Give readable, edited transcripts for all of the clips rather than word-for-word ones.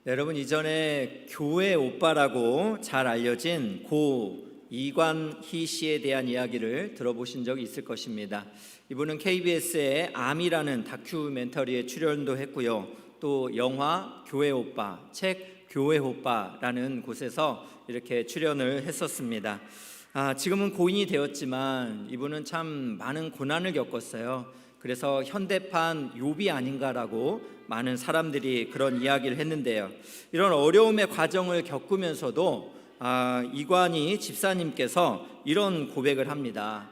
네, 여러분 이전에 교회 오빠라고 잘 알려진 고 이관희 씨에 대한 이야기를 들어보신 적이 있을 것입니다. 이분은 KBS의 암이라는 다큐멘터리에 출연도 했고요. 또 영화 교회 오빠, 책 교회 오빠라는 곳에서 이렇게 출연을 했었습니다. 지금은 고인이 되었지만 이분은 참 많은 고난을 겪었어요. 그래서 현대판 욥이 아닌가라고 많은 사람들이 그런 이야기를 했는데요. 이런 어려움의 과정을 겪으면서도 이관희 집사님께서 이런 고백을 합니다.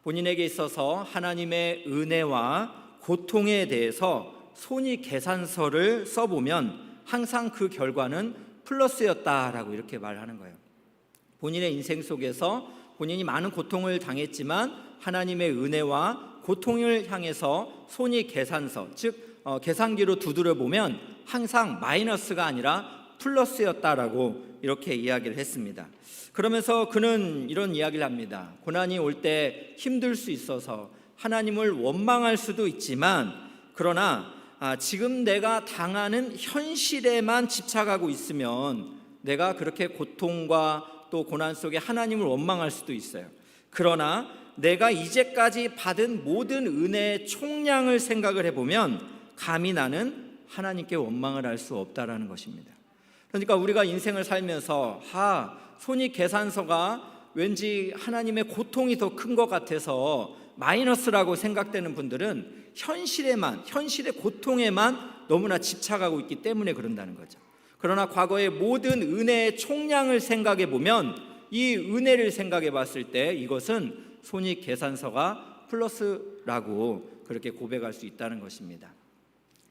본인에게 있어서 하나님의 은혜와 고통에 대해서 손익계산서를 써보면 항상 그 결과는 플러스였다라고 이렇게 말하는 거예요. 본인의 인생 속에서 본인이 많은 고통을 당했지만 하나님의 은혜와 고통을 향해서 손익계산서, 즉 계산기로 두드려 보면 항상 마이너스가 아니라 플러스였다라고 이렇게 이야기를 했습니다. 그러면서 그는 이런 이야기를 합니다. 고난이 올 때 힘들 수 있어서 하나님을 원망할 수도 있지만, 그러나 지금 내가 당하는 현실에만 집착하고 있으면 내가 그렇게 고통과 또 고난 속에 하나님을 원망할 수도 있어요. 그러나 내가 이제까지 받은 모든 은혜의 총량을 생각을 해보면 감히 나는 하나님께 원망을 할 수 없다라는 것입니다. 그러니까 우리가 인생을 살면서 손익계산서가 왠지 하나님의 고통이 더 큰 것 같아서 마이너스라고 생각되는 분들은 현실의 고통에만 너무나 집착하고 있기 때문에 그런다는 거죠. 그러나 과거의 모든 은혜의 총량을 생각해 보면, 이 은혜를 생각해 봤을 때 이것은 손익계산서가 플러스라고 그렇게 고백할 수 있다는 것입니다.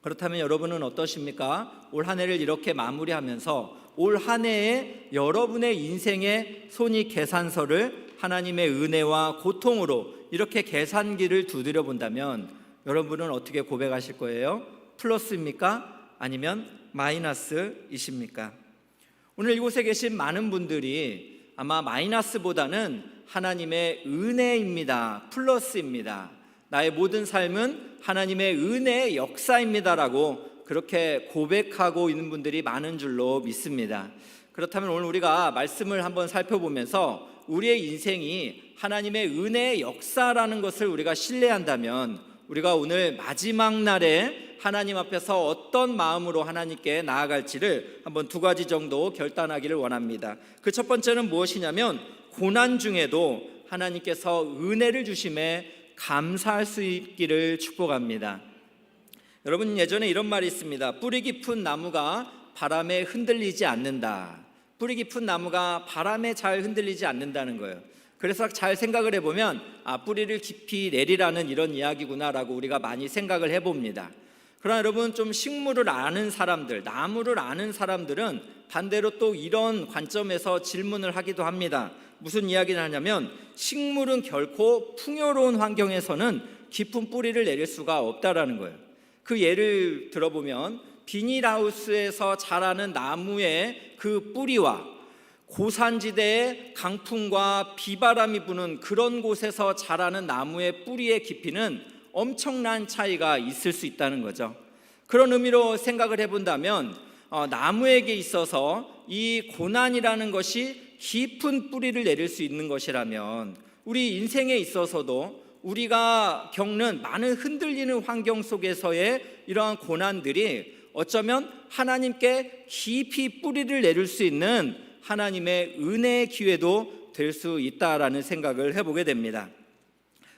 그렇다면 여러분은 어떠십니까? 올 한 해를 이렇게 마무리하면서 올 한 해에 여러분의 인생의 손익계산서를 하나님의 은혜와 고통으로 이렇게 계산기를 두드려 본다면 여러분은 어떻게 고백하실 거예요? 플러스입니까? 아니면 마이너스이십니까? 오늘 이곳에 계신 많은 분들이 아마 마이너스보다는 하나님의 은혜입니다, 플러스입니다, 나의 모든 삶은 하나님의 은혜의 역사입니다라고 그렇게 고백하고 있는 분들이 많은 줄로 믿습니다. 그렇다면 오늘 우리가 말씀을 한번 살펴보면서 우리의 인생이 하나님의 은혜의 역사라는 것을 우리가 신뢰한다면 우리가 오늘 마지막 날에 하나님 앞에서 어떤 마음으로 하나님께 나아갈지를 한번 두 가지 정도 결단하기를 원합니다. 그 첫 번째는 무엇이냐면, 고난 중에도 하나님께서 은혜를 주심에 감사할 수 있기를 축복합니다. 여러분, 예전에 이런 말이 있습니다. 뿌리 깊은 나무가 바람에 흔들리지 않는다. 뿌리 깊은 나무가 바람에 잘 흔들리지 않는다는 거예요. 그래서 잘 생각을 해보면 뿌리를 깊이 내리라는 이런 이야기구나라고 우리가 많이 생각을 해봅니다. 그러나 여러분, 좀 식물을 아는 사람들, 나무를 아는 사람들은 반대로 또 이런 관점에서 질문을 하기도 합니다. 무슨 이야기를 하냐면, 식물은 결코 풍요로운 환경에서는 깊은 뿌리를 내릴 수가 없다라는 거예요. 그 예를 들어보면 비닐하우스에서 자라는 나무의 그 뿌리와 고산지대의 강풍과 비바람이 부는 그런 곳에서 자라는 나무의 뿌리의 깊이는 엄청난 차이가 있을 수 있다는 거죠. 그런 의미로 생각을 해본다면 나무에게 있어서 이 고난이라는 것이 깊은 뿌리를 내릴 수 있는 것이라면 우리 인생에 있어서도 우리가 겪는 많은 흔들리는 환경 속에서의 이러한 고난들이 어쩌면 하나님께 깊이 뿌리를 내릴 수 있는 하나님의 은혜의 기회도 될 수 있다라는 생각을 해보게 됩니다.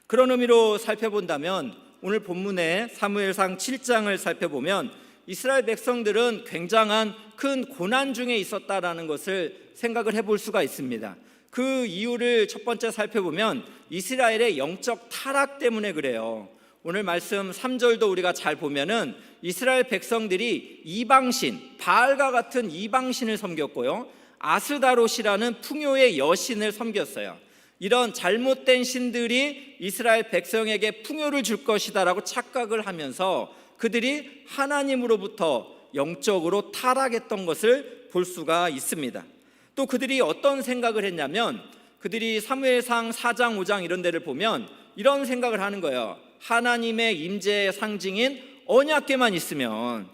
그런 의미로 살펴본다면 오늘 본문의 사무엘상 7장을 살펴보면 이스라엘 백성들은 굉장한 큰 고난 중에 있었다라는 것을 생각을 해볼 수가 있습니다. 그 이유를 첫 번째 살펴보면 이스라엘의 영적 타락 때문에 그래요. 오늘 말씀 3절도 우리가 잘 보면은 이스라엘 백성들이 이방신, 바알과 같은 이방신을 섬겼고요, 아스다롯이라는 풍요의 여신을 섬겼어요. 이런 잘못된 신들이 이스라엘 백성에게 풍요를 줄 것이다라고 착각을 하면서 그들이 하나님으로부터 영적으로 타락했던 것을 볼 수가 있습니다. 또 그들이 어떤 생각을 했냐면, 그들이 사무엘상 4장 5장 이런 데를 보면 이런 생각을 하는 거예요. 하나님의 임재의 상징인 언약궤만 있으면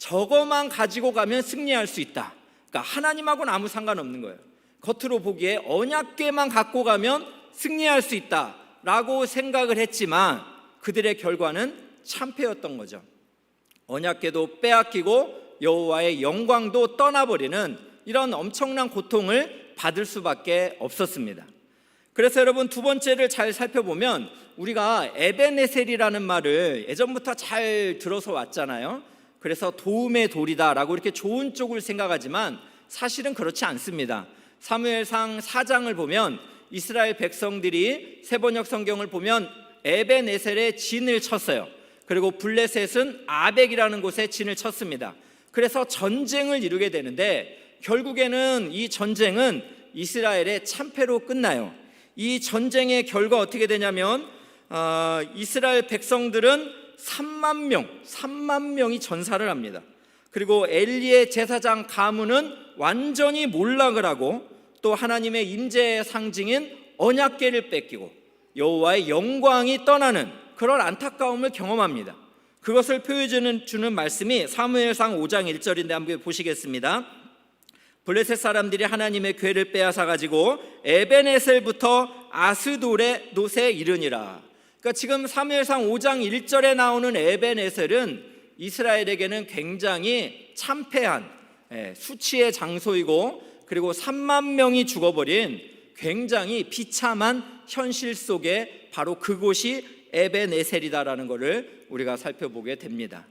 저거만 가지고 가면 승리할 수 있다. 그러니까 하나님하고는 아무 상관없는 거예요. 겉으로 보기에 언약궤만 갖고 가면 승리할 수 있다라고 생각을 했지만 그들의 결과는 참패였던 거죠. 언약궤도 빼앗기고 여호와의 영광도 떠나버리는 이런 엄청난 고통을 받을 수밖에 없었습니다. 그래서 여러분, 두 번째를 잘 살펴보면 우리가 에베네셀이라는 말을 예전부터 잘 들어서 왔잖아요. 그래서 도움의 돌이다라고 이렇게 좋은 쪽을 생각하지만 사실은 그렇지 않습니다. 사무엘상 4장을 보면 이스라엘 백성들이 세번역 성경을 보면 에베네셀에 진을 쳤어요. 그리고 블레셋은 아벡이라는 곳에 진을 쳤습니다. 그래서 전쟁을 이루게 되는데 결국에는 이 전쟁은 이스라엘의 참패로 끝나요. 이 전쟁의 결과 어떻게 되냐면 이스라엘 백성들은 3만 명이 전사를 합니다. 그리고 엘리의 제사장 가문은 완전히 몰락을 하고 또 하나님의 임재의 상징인 언약궤를 뺏기고 여호와의 영광이 떠나는 그런 안타까움을 경험합니다. 그것을 표해주는 말씀이 사무엘상 5장 1절인데 한번 보시겠습니다. 블레셋 사람들이 하나님의 궤를 빼앗아 가지고 에베네셀부터 아스돗에 이르니라. 그러니까 지금 사무엘상 5장 1절에 나오는 에베네셀은 이스라엘에게는 굉장히 참패한 수치의 장소이고 그리고 3만 명이 죽어버린 굉장히 비참한 현실 속에 바로 그곳이 에베네셀이다라는 것을 우리가 살펴보게 됩니다.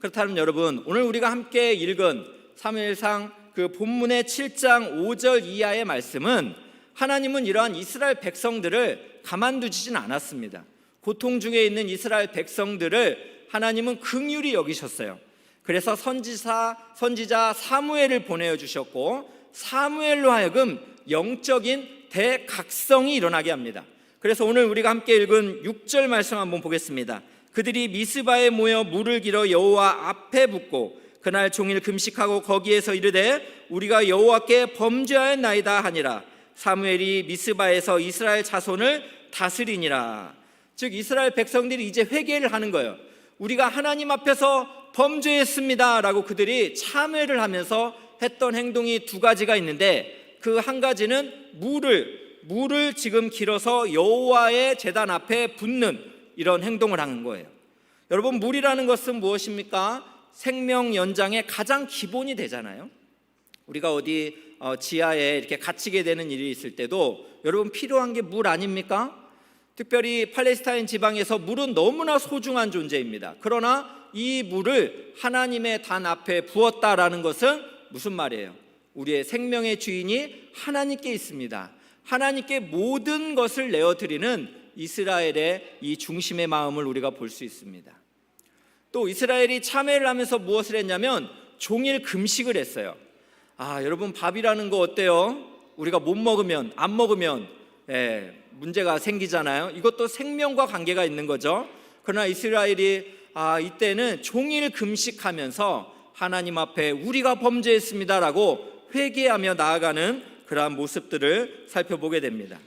그렇다면 여러분, 오늘 우리가 함께 읽은 사무엘상 그 본문의 7장 5절 이하의 말씀은 하나님은 이러한 이스라엘 백성들을 가만두지진 않았습니다. 고통 중에 있는 이스라엘 백성들을 하나님은 긍휼히 여기셨어요. 그래서 선지자 사무엘을 보내주셨고 사무엘로 하여금 영적인 대각성이 일어나게 합니다. 그래서 오늘 우리가 함께 읽은 6절 말씀 한번 보겠습니다. 그들이 미스바에 모여 물을 길어 여호와 앞에 붓고 그날 종일 금식하고 거기에서 이르되 우리가 여호와께 범죄하였나이다 하니라. 사무엘이 미스바에서 이스라엘 자손을 다스리니라. 즉 이스라엘 백성들이 이제 회개를 하는 거예요. 우리가 하나님 앞에서 범죄했습니다 라고 그들이 참회를 하면서 했던 행동이 두 가지가 있는데 그 한 가지는 물을 지금 길어서 여호와의 제단 앞에 붓는 이런 행동을 하는 거예요. 여러분, 물이라는 것은 무엇입니까? 생명 연장의 가장 기본이 되잖아요. 우리가 어디 지하에 이렇게 갇히게 되는 일이 있을 때도 여러분 필요한 게 물 아닙니까? 특별히 팔레스타인 지방에서 물은 너무나 소중한 존재입니다. 그러나 이 물을 하나님의 단 앞에 부었다라는 것은 무슨 말이에요? 우리의 생명의 주인이 하나님께 있습니다. 하나님께 모든 것을 내어드리는 이스라엘의 이 중심의 마음을 우리가 볼 수 있습니다. 또 이스라엘이 참회를 하면서 무엇을 했냐면 종일 금식을 했어요. 여러분, 밥이라는 거 어때요? 우리가 못 먹으면, 안 먹으면 문제가 생기잖아요. 이것도 생명과 관계가 있는 거죠. 그러나 이스라엘이 이때는 종일 금식하면서 하나님 앞에 우리가 범죄했습니다라고 회개하며 나아가는 그러한 모습들을 살펴보게 됩니다.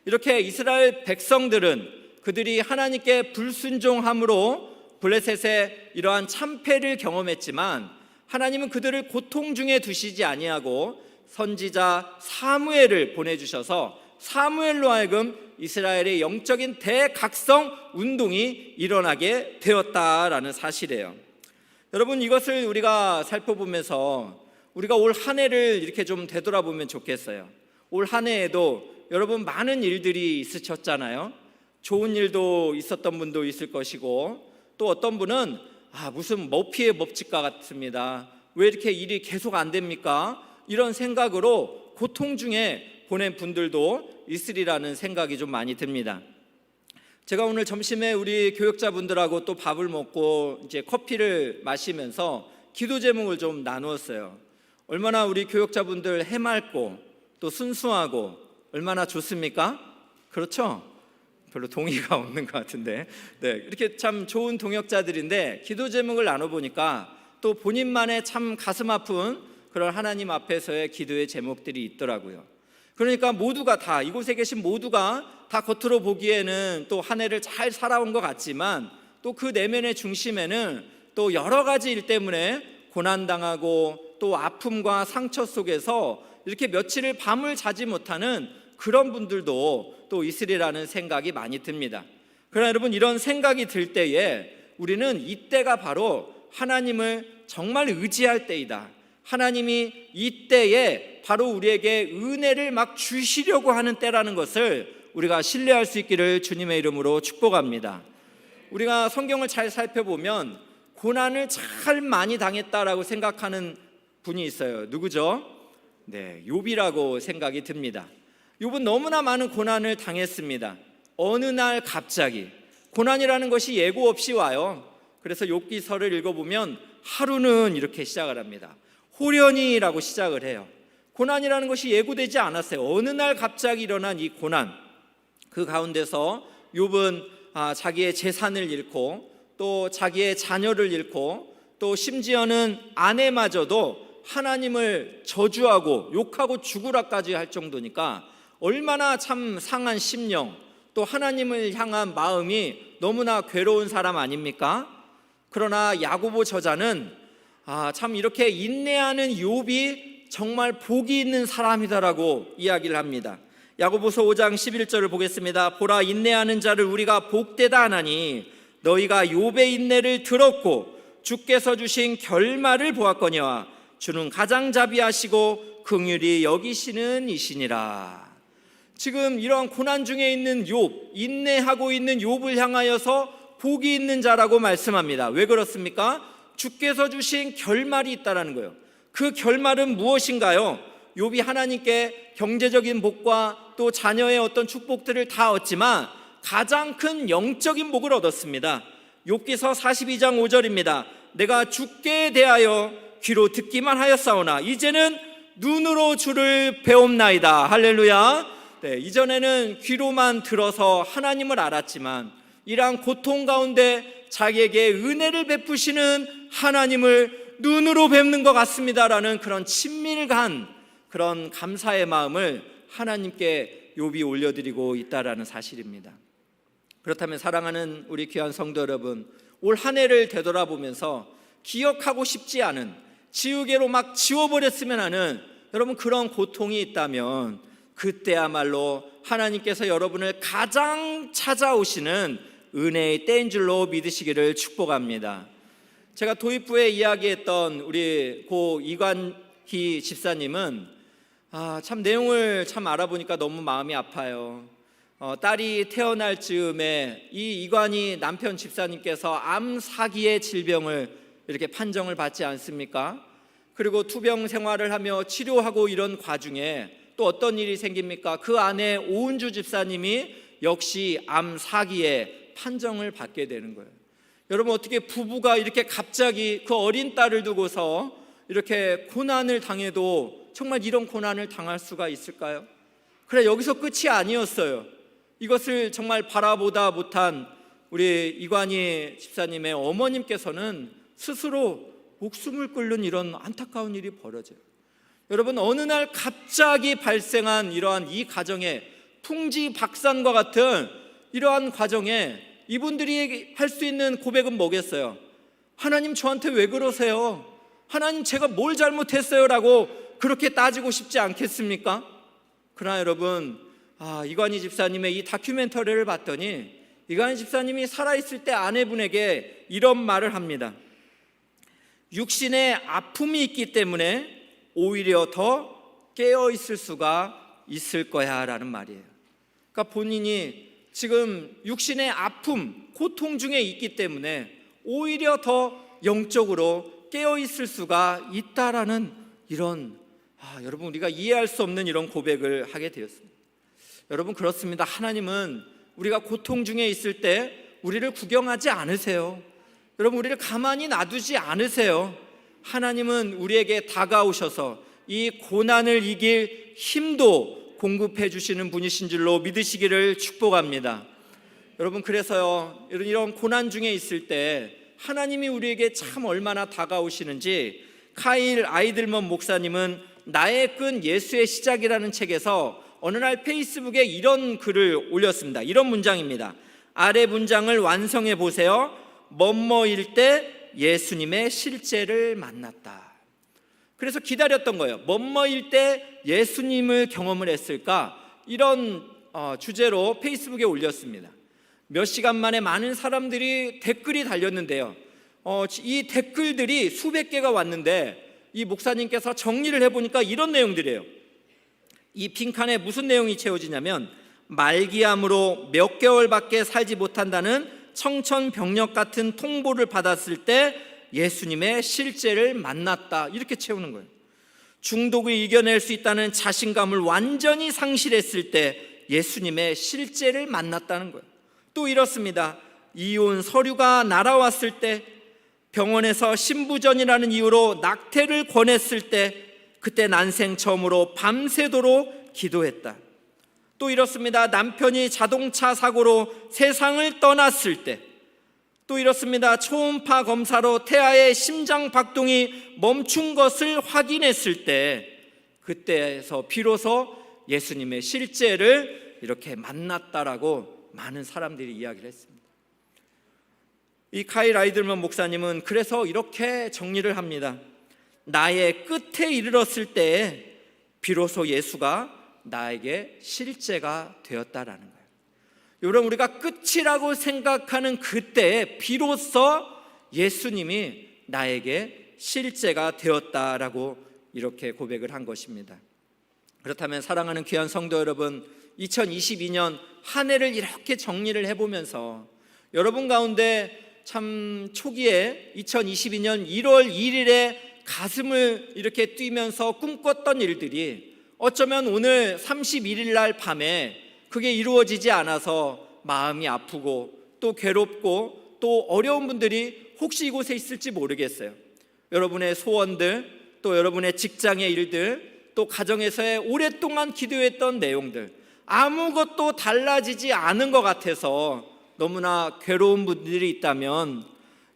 이렇게 이스라엘 백성들은 그들이 하나님께 불순종함으로 블레셋의 이러한 참패를 경험했지만 하나님은 그들을 고통 중에 두시지 아니하고 선지자 사무엘을 보내주셔서 사무엘로 하여금 이스라엘의 영적인 대각성 운동이 일어나게 되었다라는 사실이에요. 여러분, 이것을 우리가 살펴보면서 우리가 올 한 해를 이렇게 좀 되돌아보면 좋겠어요. 올 한 해에도 여러분 많은 일들이 있으셨잖아요. 좋은 일도 있었던 분도 있을 것이고 또 어떤 분은 무슨 머피의 법칙과 같습니다. 왜 이렇게 일이 계속 안 됩니까? 이런 생각으로 고통 중에 보낸 분들도 있으리라는 생각이 좀 많이 듭니다. 제가 오늘 점심에 우리 교역자분들하고 또 밥을 먹고 이제 커피를 마시면서 기도 제목을 좀 나누었어요. 얼마나 우리 교역자분들 해맑고 또 순수하고 얼마나 좋습니까? 그렇죠? 별로 동의가 없는 것 같은데 이렇게 참 좋은 동역자들인데 기도 제목을 나눠보니까 또 본인만의 참 가슴 아픈 그런 하나님 앞에서의 기도의 제목들이 있더라고요. 그러니까 모두가 다 이곳에 계신 모두가 다 겉으로 보기에는 또 한 해를 잘 살아온 것 같지만 또 그 내면의 중심에는 또 여러 가지 일 때문에 고난당하고 또 아픔과 상처 속에서 이렇게 며칠을 밤을 자지 못하는 그런 분들도 또 있으리라는 생각이 많이 듭니다. 그러나 여러분, 이런 생각이 들 때에 우리는 이때가 바로 하나님을 정말 의지할 때이다. 하나님이 이때에 바로 우리에게 은혜를 막 주시려고 하는 때라는 것을 우리가 신뢰할 수 있기를 주님의 이름으로 축복합니다. 우리가 성경을 잘 살펴보면 고난을 잘 많이 당했다라고 생각하는 분이 있어요. 누구죠? 네, 욥이라고 생각이 듭니다. 욥은 너무나 많은 고난을 당했습니다. 어느 날 갑자기 고난이라는 것이 예고 없이 와요. 그래서 욥기서를 읽어보면 하루는 이렇게 시작을 합니다. 호련히라고 시작을 해요. 고난이라는 것이 예고되지 않았어요. 어느 날 갑자기 일어난 이 고난, 그 가운데서 욥은 자기의 재산을 잃고 또 자기의 자녀를 잃고 또 심지어는 아내마저도 하나님을 저주하고 욕하고 죽으라까지 할 정도니까 얼마나 참 상한 심령, 또 하나님을 향한 마음이 너무나 괴로운 사람 아닙니까? 그러나 야고보 저자는 참 이렇게 인내하는 욥이 정말 복이 있는 사람이다라고 이야기를 합니다. 야고보서 5장 11절을 보겠습니다. 보라, 인내하는 자를 우리가 복되다 하나니 너희가 욥의 인내를 들었고 주께서 주신 결말을 보았거니와 주는 가장자비하시고 긍휼히 여기시는 이시니라. 지금 이러한 고난 중에 있는 욥, 인내하고 있는 욥을 향하여서 복이 있는 자라고 말씀합니다. 왜 그렇습니까? 주께서 주신 결말이 있다라는 거예요. 그 결말은 무엇인가요? 욥이 하나님께 경제적인 복과 또 자녀의 어떤 축복들을 다 얻지만 가장 큰 영적인 복을 얻었습니다. 욥기서 42장 5절입니다. 내가 주께 대하여 귀로 듣기만 하였사오나 이제는 눈으로 주를 배움나이다. 할렐루야. 네, 이전에는 귀로만 들어서 하나님을 알았지만 이러한 고통 가운데 자기에게 은혜를 베푸시는 하나님을 눈으로 뵙는 것 같습니다라는 그런 친밀한 그런 감사의 마음을 하나님께 욥이 올려드리고 있다라는 사실입니다. 그렇다면 사랑하는 우리 귀한 성도 여러분, 올 한 해를 되돌아보면서 기억하고 싶지 않은, 지우개로 막 지워버렸으면 하는 여러분 그런 고통이 있다면 그때야말로 하나님께서 여러분을 가장 찾아오시는 은혜의 때인 줄로 믿으시기를 축복합니다. 제가 도입부에 이야기했던 우리 고 이관희 집사님은 참 내용을 참 알아보니까 너무 마음이 아파요. 딸이 태어날 즈음에 이 이관희 남편 집사님께서 암 사기의 질병을 이렇게 판정을 받지 않습니까? 그리고 투병 생활을 하며 치료하고 이런 과중에 또 어떤 일이 생깁니까? 그 아내 오은주 집사님이 역시 암 사기에 판정을 받게 되는 거예요. 여러분, 어떻게 부부가 이렇게 갑자기 그 어린 딸을 두고서 이렇게 고난을 당해도 정말 이런 고난을 당할 수가 있을까요? 그래, 여기서 끝이 아니었어요. 이것을 정말 바라보다 못한 우리 이관희 집사님의 어머님께서는 스스로 목숨을 끊는 이런 안타까운 일이 벌어져요. 여러분, 어느 날 갑자기 발생한 이러한 이 가정에 풍지박산과 같은 이러한 과정에 이분들이 할 수 있는 고백은 뭐겠어요? 하나님, 저한테 왜 그러세요? 하나님, 제가 뭘 잘못했어요? 라고 그렇게 따지고 싶지 않겠습니까? 그러나 여러분, 이관희 집사님의 이 다큐멘터리를 봤더니 이관희 집사님이 살아있을 때 아내분에게 이런 말을 합니다. 육신의 아픔이 있기 때문에 오히려 더 깨어있을 수가 있을 거야 라는 말이에요. 그러니까 본인이 지금 육신의 아픔, 고통 중에 있기 때문에 오히려 더 영적으로 깨어있을 수가 있다라는 이런 여러분, 우리가 이해할 수 없는 이런 고백을 하게 되었습니다. 여러분, 그렇습니다. 하나님은 우리가 고통 중에 있을 때 우리를 구경하지 않으세요. 여러분, 우리를 가만히 놔두지 않으세요. 하나님은 우리에게 다가오셔서 이 고난을 이길 힘도 공급해 주시는 분이신 줄로 믿으시기를 축복합니다. 여러분, 그래서요, 이런 고난 중에 있을 때 하나님이 우리에게 참 얼마나 다가오시는지 카일 아이들먼 목사님은 나의 끈 예수의 시작이라는 책에서 어느 날 페이스북에 이런 글을 올렸습니다. 이런 문장입니다. 아래 문장을 완성해 보세요. 뭐뭐일 때 예수님의 실제를 만났다. 그래서 기다렸던 거예요. 뭐뭐일 때 예수님을 경험을 했을까? 이런 주제로 페이스북에 올렸습니다. 몇 시간 만에 많은 사람들이 댓글이 달렸는데요. 이 댓글들이 수백 개가 왔는데 이 목사님께서 정리를 해보니까 이런 내용들이에요. 이 빈칸에 무슨 내용이 채워지냐면 말기암으로 몇 개월밖에 살지 못한다는 청천벽력 같은 통보를 받았을 때 예수님의 실제를 만났다, 이렇게 채우는 거예요. 중독을 이겨낼 수 있다는 자신감을 완전히 상실했을 때 예수님의 실제를 만났다는 거예요. 또 이렇습니다. 이혼 서류가 날아왔을 때, 병원에서 신부전이라는 이유로 낙태를 권했을 때, 그때 난생 처음으로 밤새도록 기도했다. 또 이렇습니다. 남편이 자동차 사고로 세상을 떠났을 때, 또 이렇습니다. 초음파 검사로 태아의 심장 박동이 멈춘 것을 확인했을 때, 그때에서 비로소 예수님의 실제를 이렇게 만났다라고 많은 사람들이 이야기를 했습니다. 이 카일 라이들먼 목사님은 그래서 이렇게 정리를 합니다. 나의 끝에 이르렀을 때에 비로소 예수가 나에게 실제가 되었다라는 거예요. 여러분, 우리가 끝이라고 생각하는 그때에 비로소 예수님이 나에게 실제가 되었다라고 이렇게 고백을 한 것입니다. 그렇다면 사랑하는 귀한 성도 여러분, 2022년 한 해를 이렇게 정리를 해보면서 여러분 가운데 참 초기에 2022년 1월 1일에 가슴을 이렇게 뛰면서 꿈꿨던 일들이 어쩌면 오늘 31일 날 밤에 그게 이루어지지 않아서 마음이 아프고 또 괴롭고 또 어려운 분들이 혹시 이곳에 있을지 모르겠어요. 여러분의 소원들, 또 여러분의 직장의 일들, 또 가정에서의 오랫동안 기도했던 내용들, 아무것도 달라지지 않은 것 같아서 너무나 괴로운 분들이 있다면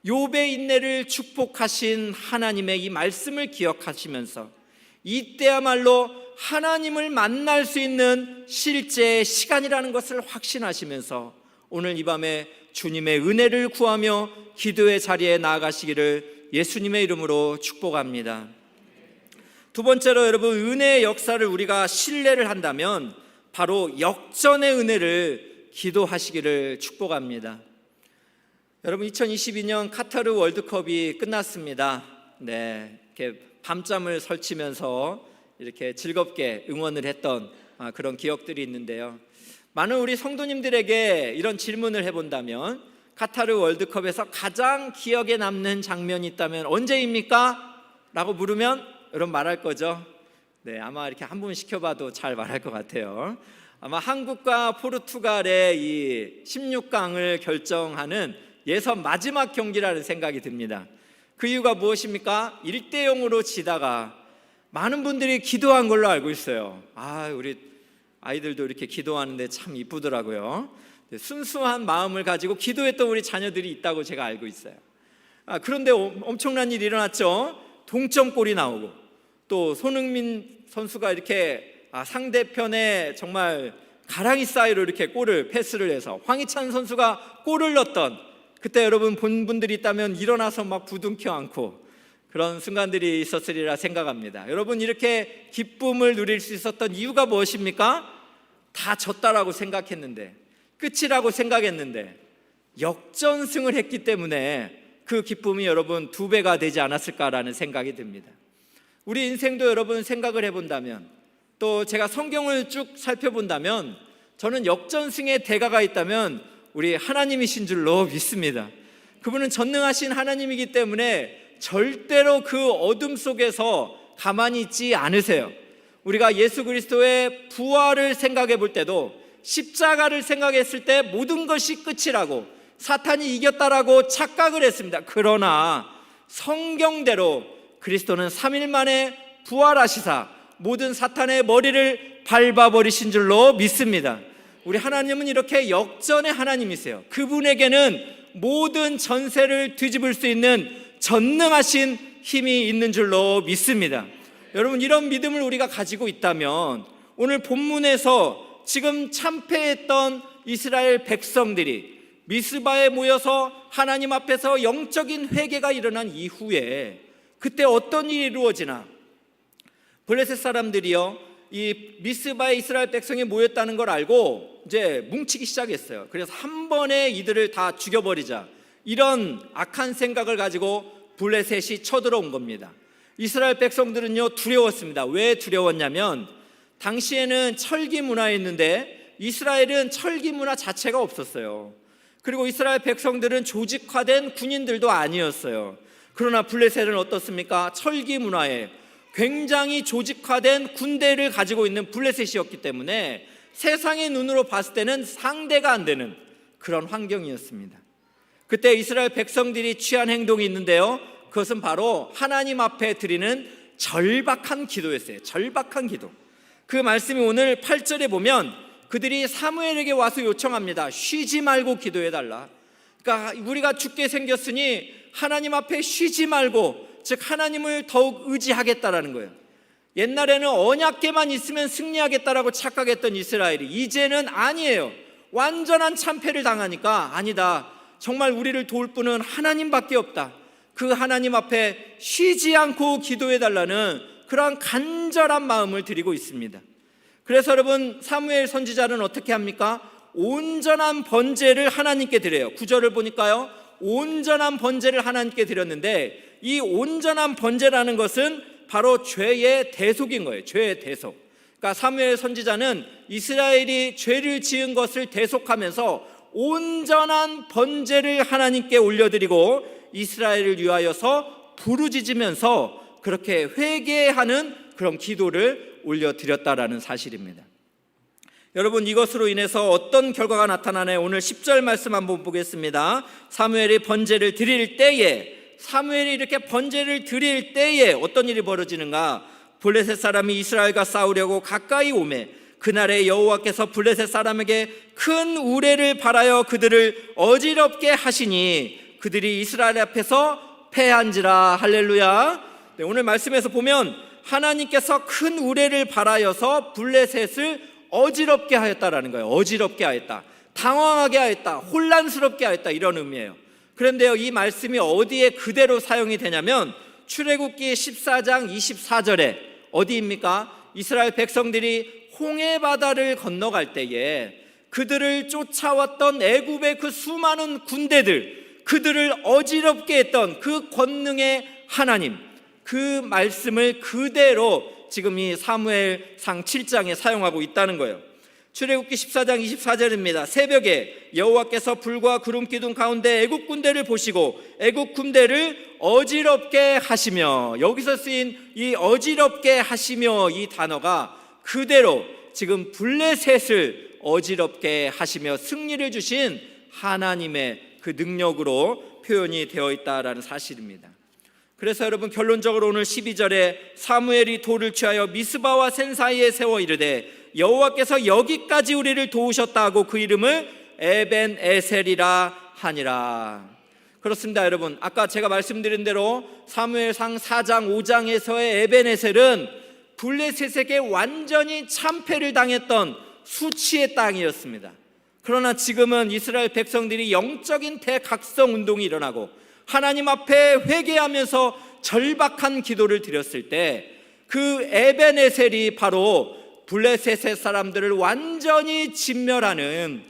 욥의 인내를 축복하신 하나님의 이 말씀을 기억하시면서 이때야말로 하나님을 만날 수 있는 실제의 시간이라는 것을 확신하시면서 오늘 이 밤에 주님의 은혜를 구하며 기도의 자리에 나아가시기를 예수님의 이름으로 축복합니다. 두 번째로 여러분, 은혜의 역사를 우리가 신뢰를 한다면 바로 역전의 은혜를 기도하시기를 축복합니다. 여러분, 2022년 카타르 월드컵이 끝났습니다. 네, 이렇게 밤잠을 설치면서 이렇게 즐겁게 응원을 했던 그런 기억들이 있는데요. 많은 우리 성도님들에게 이런 질문을 해본다면 카타르 월드컵에서 가장 기억에 남는 장면이 있다면 언제입니까? 라고 물으면 여러분 말할 거죠? 네, 아마 이렇게 한 번 시켜봐도 잘 말할 것 같아요. 아마 한국과 포르투갈의 이 16강을 결정하는 예선 마지막 경기라는 생각이 듭니다. 그 이유가 무엇입니까? 1대0으로 지다가 많은 분들이 기도한 걸로 알고 있어요. 우리 아이들도 이렇게 기도하는데 참 이쁘더라고요. 순수한 마음을 가지고 기도했던 우리 자녀들이 있다고 제가 알고 있어요. 그런데 엄청난 일이 일어났죠. 동점골이 나오고 또 손흥민 선수가 이렇게 상대편에 정말 가랑이 사이로 이렇게 골을 패스를 해서 황희찬 선수가 골을 넣었던 그때 여러분 본 분들이 있다면 일어나서 막 부둥켜 안고 그런 순간들이 있었으리라 생각합니다. 여러분, 이렇게 기쁨을 누릴 수 있었던 이유가 무엇입니까? 다 졌다라고 생각했는데, 끝이라고 생각했는데 역전승을 했기 때문에 그 기쁨이 여러분 2배가 되지 않았을까라는 생각이 듭니다. 우리 인생도 여러분 생각을 해본다면, 또 제가 성경을 쭉 살펴본다면 저는 역전승의 대가가 있다면 우리 하나님이신 줄로 믿습니다. 그분은 전능하신 하나님이기 때문에 절대로 그 어둠 속에서 가만히 있지 않으세요. 우리가 예수 그리스도의 부활을 생각해 볼 때도 십자가를 생각했을 때 모든 것이 끝이라고 사탄이 이겼다라고 착각을 했습니다. 그러나 성경대로 그리스도는 3일 만에 부활하시사 모든 사탄의 머리를 밟아버리신 줄로 믿습니다. 우리 하나님은 이렇게 역전의 하나님이세요. 그분에게는 모든 전세를 뒤집을 수 있는 전능하신 힘이 있는 줄로 믿습니다. 여러분, 이런 믿음을 우리가 가지고 있다면 오늘 본문에서 지금 참패했던 이스라엘 백성들이 미스바에 모여서 하나님 앞에서 영적인 회개가 일어난 이후에 그때 어떤 일이 이루어지나, 블레셋 사람들이요, 이 미스바에 이스라엘 백성이 모였다는 걸 알고 이제 뭉치기 시작했어요. 그래서 한 번에 이들을 다 죽여버리자, 이런 악한 생각을 가지고 블레셋이 쳐들어온 겁니다. 이스라엘 백성들은요 두려웠습니다. 왜 두려웠냐면 당시에는 철기 문화였는데 이스라엘은 철기 문화 자체가 없었어요. 그리고 이스라엘 백성들은 조직화된 군인들도 아니었어요. 그러나 블레셋은 어떻습니까? 철기 문화에 굉장히 조직화된 군대를 가지고 있는 블레셋이었기 때문에 세상의 눈으로 봤을 때는 상대가 안 되는 그런 환경이었습니다. 그때 이스라엘 백성들이 취한 행동이 있는데요, 그것은 바로 하나님 앞에 드리는 절박한 기도였어요. 절박한 기도. 그 말씀이 오늘 8절에 보면 그들이 사무엘에게 와서 요청합니다. 쉬지 말고 기도해달라. 그러니까 우리가 죽게 생겼으니 하나님 앞에 쉬지 말고, 즉 하나님을 더욱 의지하겠다라는 거예요. 옛날에는 언약궤만 있으면 승리하겠다라고 착각했던 이스라엘이 이제는 아니에요. 완전한 참패를 당하니까 아니다, 정말 우리를 도울 분은 하나님밖에 없다. 그 하나님 앞에 쉬지 않고 기도해달라는 그러한 간절한 마음을 드리고 있습니다. 그래서 여러분, 사무엘 선지자는 어떻게 합니까? 온전한 번제를 하나님께 드려요. 9절을 보니까요, 온전한 번제를 하나님께 드렸는데, 이 온전한 번제라는 것은 바로 죄의 대속인 거예요. 죄의 대속. 그러니까 사무엘 선지자는 이스라엘이 죄를 지은 것을 대속하면서 온전한 번제를 하나님께 올려드리고 이스라엘을 위하여서 부르짖으면서 그렇게 회개하는 그런 기도를 올려드렸다라는 사실입니다. 여러분, 이것으로 인해서 어떤 결과가 나타나나요? 오늘 10절 말씀 한번 보겠습니다. 사무엘이 번제를 드릴 때에, 사무엘이 이렇게 번제를 드릴 때에 어떤 일이 벌어지는가? 블레셋 사람이 이스라엘과 싸우려고 가까이 오매 그날에 여호와께서 블레셋 사람에게 큰 우레를 발하여 그들을 어지럽게 하시니 그들이 이스라엘 앞에서 패한지라. 할렐루야. 네, 오늘 말씀에서 보면 하나님께서 큰 우레를 발하여서 블레셋을 어지럽게 하였다라는 거예요. 어지럽게 하였다, 당황하게 하였다, 혼란스럽게 하였다, 이런 의미예요. 그런데요, 이 말씀이 어디에 그대로 사용이 되냐면 출애굽기 14장 24절에 어디입니까? 이스라엘 백성들이 홍해바다를 건너갈 때에 그들을 쫓아왔던 애굽의 그 수많은 군대들, 그들을 어지럽게 했던 그 권능의 하나님, 그 말씀을 그대로 지금 이 사무엘상 7장에 사용하고 있다는 거예요. 출애굽기 14장 24절입니다. 새벽에 여호와께서 불과 구름 기둥 가운데 애굽 군대를 보시고 애굽 군대를 어지럽게 하시며, 여기서 쓰인 이 어지럽게 하시며 이 단어가 그대로 지금 블레셋을 어지럽게 하시며 승리를 주신 하나님의 그 능력으로 표현이 되어 있다라는 사실입니다. 그래서 여러분, 결론적으로 오늘 12절에 사무엘이 돌을 취하여 미스바와 센 사이에 세워 이르되 여호와께서 여기까지 우리를 도우셨다 하고 그 이름을 에벤에셀이라 하니라. 그렇습니다. 여러분, 아까 제가 말씀드린 대로 사무엘상 4장 5장에서의 에벤에셀은 블레셋에게 완전히 참패를 당했던 수치의 땅이었습니다. 그러나 지금은 이스라엘 백성들이 영적인 대각성 운동이 일어나고 하나님 앞에 회개하면서 절박한 기도를 드렸을 때 그 에벤에셀이 바로 블레셋의 사람들을 완전히 진멸하는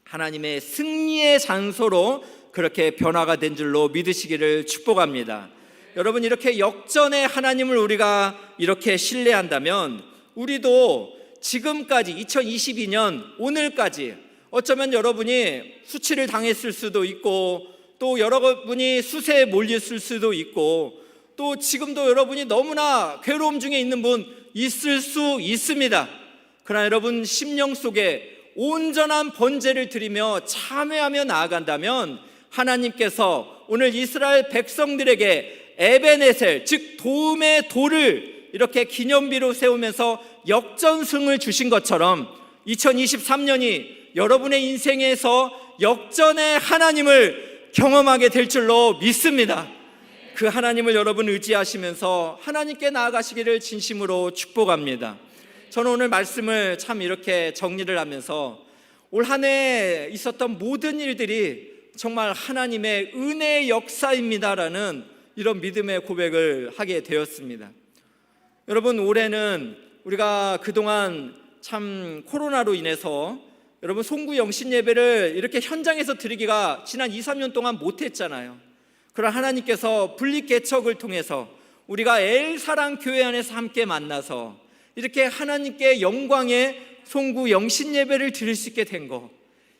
하나님의 승리의 장소로 그렇게 변화가 된 줄로 믿으시기를 축복합니다. 여러분, 이렇게 역전의 하나님을 우리가 이렇게 신뢰한다면 우리도 지금까지 2022년 오늘까지 어쩌면 여러분이 수치를 당했을 수도 있고, 또 여러분이 수세에 몰렸을 수도 있고, 또 지금도 여러분이 너무나 괴로움 중에 있는 분 있을 수 있습니다. 그러나 여러분 심령 속에 온전한 번제를 드리며 참회하며 나아간다면 하나님께서 오늘 이스라엘 백성들에게 에벤에셀, 즉 도움의 돌을 이렇게 기념비로 세우면서 역전승을 주신 것처럼 2023년이 여러분의 인생에서 역전의 하나님을 경험하게 될 줄로 믿습니다. 그 하나님을 여러분 의지하시면서 하나님께 나아가시기를 진심으로 축복합니다. 저는 오늘 말씀을 참 이렇게 정리를 하면서 올 한 해 있었던 모든 일들이 정말 하나님의 은혜의 역사입니다라는 이런 믿음의 고백을 하게 되었습니다. 여러분, 올해는 우리가 그동안 참 코로나로 인해서 여러분 송구 영신 예배를 이렇게 현장에서 드리기가 지난 2, 3년 동안 못했잖아요. 그러나 하나님께서 분립 개척을 통해서 우리가 엘사랑 교회 안에서 함께 만나서 이렇게 하나님께 영광의 송구 영신 예배를 드릴 수 있게 된 것,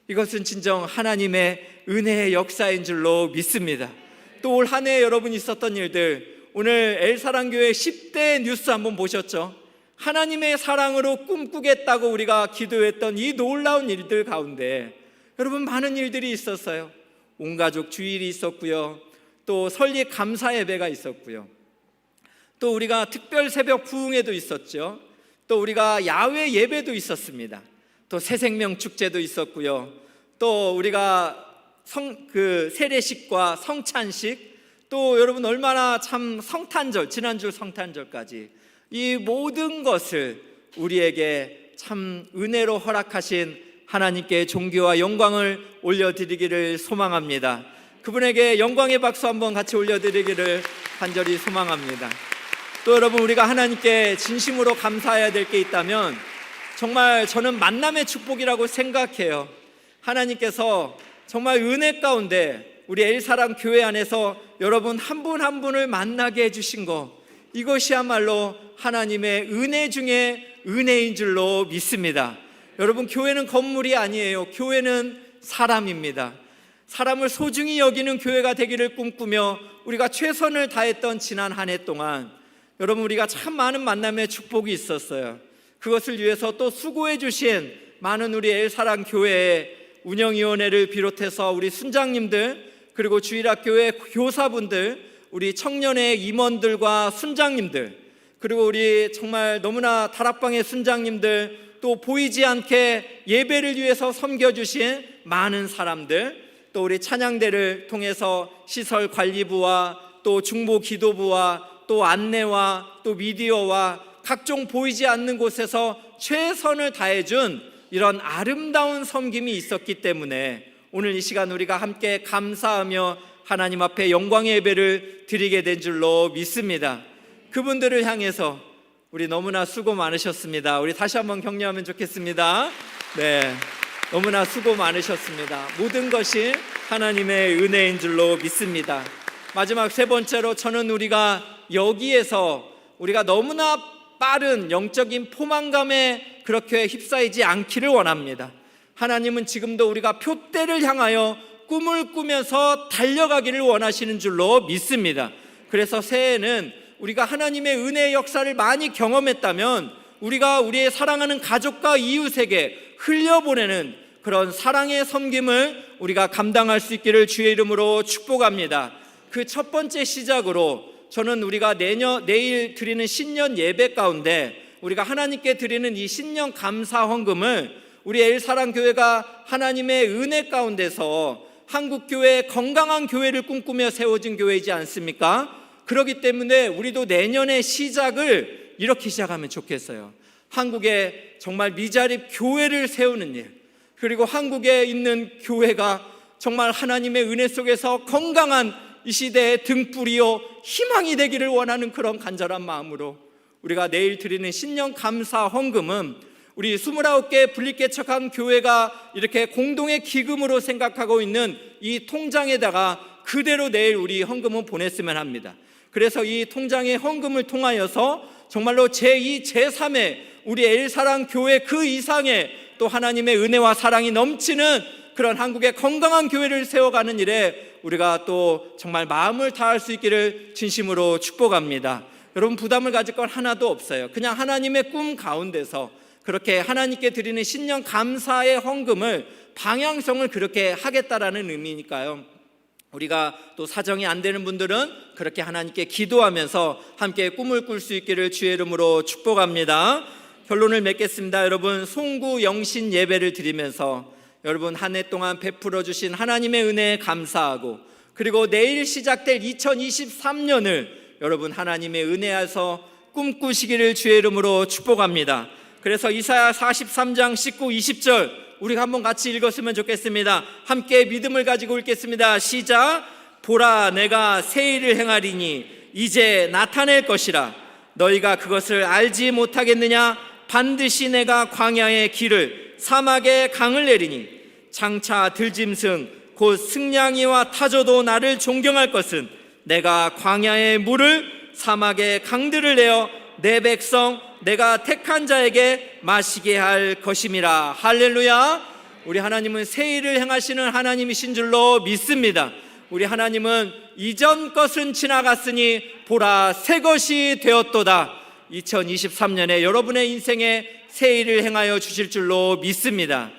이것은 진정 하나님의 은혜의 역사인 줄로 믿습니다. 또 올 한 해 여러분 있었던 일들, 오늘 엘사랑 교회 10대 뉴스 한번 보셨죠? 하나님의 사랑으로 꿈꾸겠다고 우리가 기도했던 이 놀라운 일들 가운데 여러분 많은 일들이 있었어요. 온 가족 주일이 있었고요, 또 설립 감사 예배가 있었고요, 또 우리가 특별 새벽 부흥회도 있었죠. 또 우리가 야외 예배도 있었습니다. 또 새생명 축제도 있었고요, 또 우리가 세례식과 성찬식, 또 여러분 얼마나 참 성탄절, 지난주 성탄절까지 이 모든 것을 우리에게 참 은혜로 허락하신 하나님께 존귀와 영광을 올려드리기를 소망합니다. 그분에게 영광의 박수 한번 같이 올려드리기를 간절히 소망합니다. 또 여러분, 우리가 하나님께 진심으로 감사해야 될 게 있다면 정말 저는 만남의 축복이라고 생각해요. 하나님께서 정말 은혜 가운데 우리 엘사랑 교회 안에서 여러분 한 분 한 분을 만나게 해주신 것, 이것이야말로 하나님의 은혜 중에 은혜인 줄로 믿습니다. 여러분, 교회는 건물이 아니에요. 교회는 사람입니다. 사람을 소중히 여기는 교회가 되기를 꿈꾸며 우리가 최선을 다했던 지난 한 해 동안 여러분 우리가 참 많은 만남의 축복이 있었어요. 그것을 위해서 또 수고해 주신 많은 우리 엘사랑 교회의 운영위원회를 비롯해서 우리 순장님들, 그리고 주일학교의 교사분들, 우리 청년의 임원들과 순장님들, 그리고 우리 정말 너무나 다락방의 순장님들, 또 보이지 않게 예배를 위해서 섬겨주신 많은 사람들, 또 우리 찬양대를 통해서 시설 관리부와 또 중보 기도부와 또 안내와 또 미디어와 각종 보이지 않는 곳에서 최선을 다해준 이런 아름다운 섬김이 있었기 때문에 오늘 이 시간 우리가 함께 감사하며 하나님 앞에 영광의 예배를 드리게 된 줄로 믿습니다. 그분들을 향해서 우리 너무나 수고 많으셨습니다. 우리 다시 한번 격려하면 좋겠습니다. 네, 너무나 수고 많으셨습니다. 모든 것이 하나님의 은혜인 줄로 믿습니다. 마지막 세 번째로, 저는 우리가 여기에서 우리가 너무나 빠른 영적인 포만감에 그렇게 휩싸이지 않기를 원합니다. 하나님은 지금도 우리가 표대를 향하여 꿈을 꾸면서 달려가기를 원하시는 줄로 믿습니다. 그래서 새해에는 우리가 하나님의 은혜의 역사를 많이 경험했다면 우리가 우리의 사랑하는 가족과 이웃에게 흘려보내는 그런 사랑의 섬김을 우리가 감당할 수 있기를 주의 이름으로 축복합니다. 그 첫 번째 시작으로 저는 우리가 내일 드리는 신년 예배 가운데 우리가 하나님께 드리는 이 신년 감사 헌금을 우리 엘사랑 교회가 하나님의 은혜 가운데서 한국교회 건강한 교회를 꿈꾸며 세워진 교회이지 않습니까? 그렇기 때문에 우리도 내년의 시작을 이렇게 시작하면 좋겠어요. 한국에 정말 미자립 교회를 세우는 일, 그리고 한국에 있는 교회가 정말 하나님의 은혜 속에서 건강한 이 시대의 등불이요 희망이 되기를 원하는 그런 간절한 마음으로 우리가 내일 드리는 신년 감사 헌금은 우리 29개 분립개척한 교회가 이렇게 공동의 기금으로 생각하고 있는 이 통장에다가 그대로 내일 우리 헌금은 보냈으면 합니다. 그래서 이 통장의 헌금을 통하여서 정말로 제2, 제3의 우리 엘사랑 교회 그 이상의 또 하나님의 은혜와 사랑이 넘치는 그런 한국의 건강한 교회를 세워가는 일에 우리가 또 정말 마음을 다할 수 있기를 진심으로 축복합니다. 여러분, 부담을 가질 건 하나도 없어요. 그냥 하나님의 꿈 가운데서 그렇게 하나님께 드리는 신년 감사의 헌금을 방향성을 그렇게 하겠다라는 의미니까요. 우리가 또 사정이 안 되는 분들은 그렇게 하나님께 기도하면서 함께 꿈을 꿀 수 있기를 주의 이름으로 축복합니다. 결론을 맺겠습니다. 여러분, 송구 영신 예배를 드리면서 여러분 한 해 동안 베풀어 주신 하나님의 은혜에 감사하고, 그리고 내일 시작될 2023년을 여러분 하나님의 은혜에서 꿈꾸시기를 주의 이름으로 축복합니다. 그래서 이사야 43장 19, 20절 우리가 한번 같이 읽었으면 좋겠습니다. 함께 믿음을 가지고 읽겠습니다. 시작. 보라, 내가 새 일을 행하리니 이제 나타낼 것이라. 너희가 그것을 알지 못하겠느냐? 반드시 내가 광야의 길을, 사막의 강을 내리니 장차 들짐승 곧 승냥이와 타조도 나를 존경할 것은 내가 광야의 물을, 사막의 강들을 내어 내 백성 내가 택한 자에게 마시게 할 것임이라. 할렐루야. 우리 하나님은 새 일을 행하시는 하나님이신 줄로 믿습니다. 우리 하나님은 이전 것은 지나갔으니 보라 새 것이 되었도다. 2023년에 여러분의 인생에 새 일을 행하여 주실 줄로 믿습니다.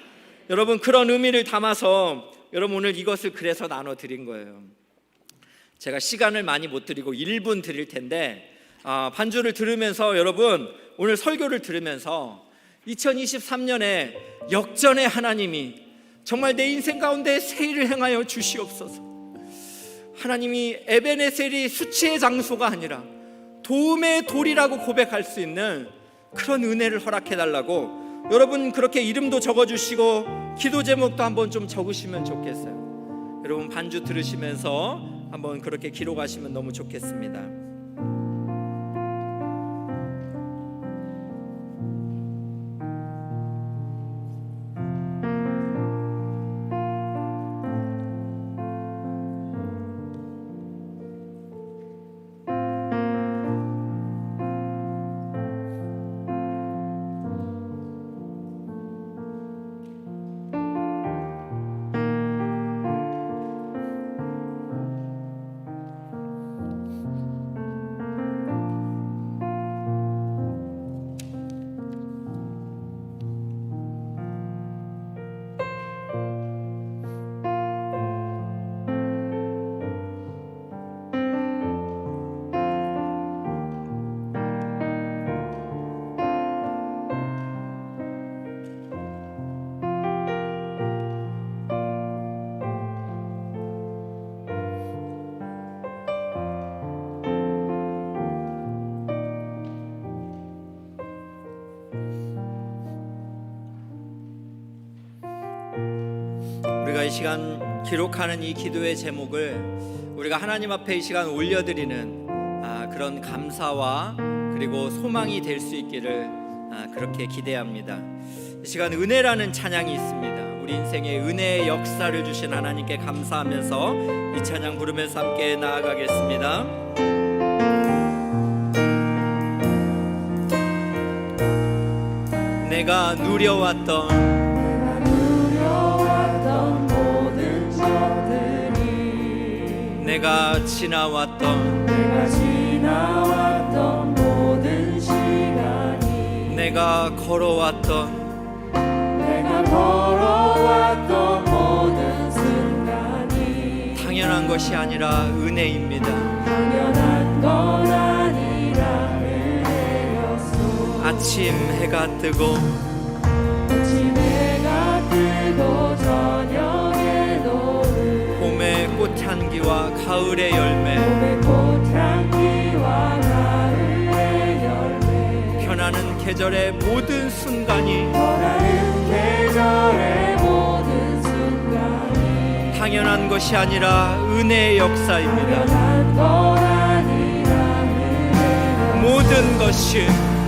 여러분, 그런 의미를 담아서 여러분 오늘 이것을 그래서 나눠드린 거예요. 제가 시간을 많이 못 드리고 1분 드릴 텐데 반주를 들으면서 여러분 오늘 설교를 들으면서 2023년에 역전의 하나님이 정말 내 인생 가운데 새 일을 행하여 주시옵소서. 하나님이 에베네셀이 수치의 장소가 아니라 도움의 돌이라고 고백할 수 있는 그런 은혜를 허락해달라고 여러분 그렇게 이름도 적어주시고 기도 제목도 한번 좀 적으시면 좋겠어요. 여러분 반주 들으시면서 한번 그렇게 기록하시면 너무 좋겠습니다. 우리가 이 시간 기록하는 이 기도의 제목을 우리가 하나님 앞에 이 시간 올려드리는 그런 감사와 그리고 소망이 될 수 있기를 그렇게 기대합니다. 이 시간 은혜라는 찬양이 있습니다. 우리 인생에 은혜의 역사를 주신 하나님께 감사하면서 이 찬양 부르면서 함께 나아가겠습니다. 내가 누려왔던 모든 것들이 내가 지나왔던 모든 시간이 내가 걸어왔던 모든 순간이 당연한 것이 아니라 은혜입니다. 당연한 건 아니라 은혜였소. 아침 해가 뜨고 아침 해가 뜨고 저녁에 노을 봄의 꽃향기와 가을의 열매 봄의 꽃향기와 가을의 열매 변하는 계절의 모든 순간이 변하는 계절의 모든 순간이 당연한 것이 아니라 은혜의 역사입니다. 당연한 건 아니라 은혜였소.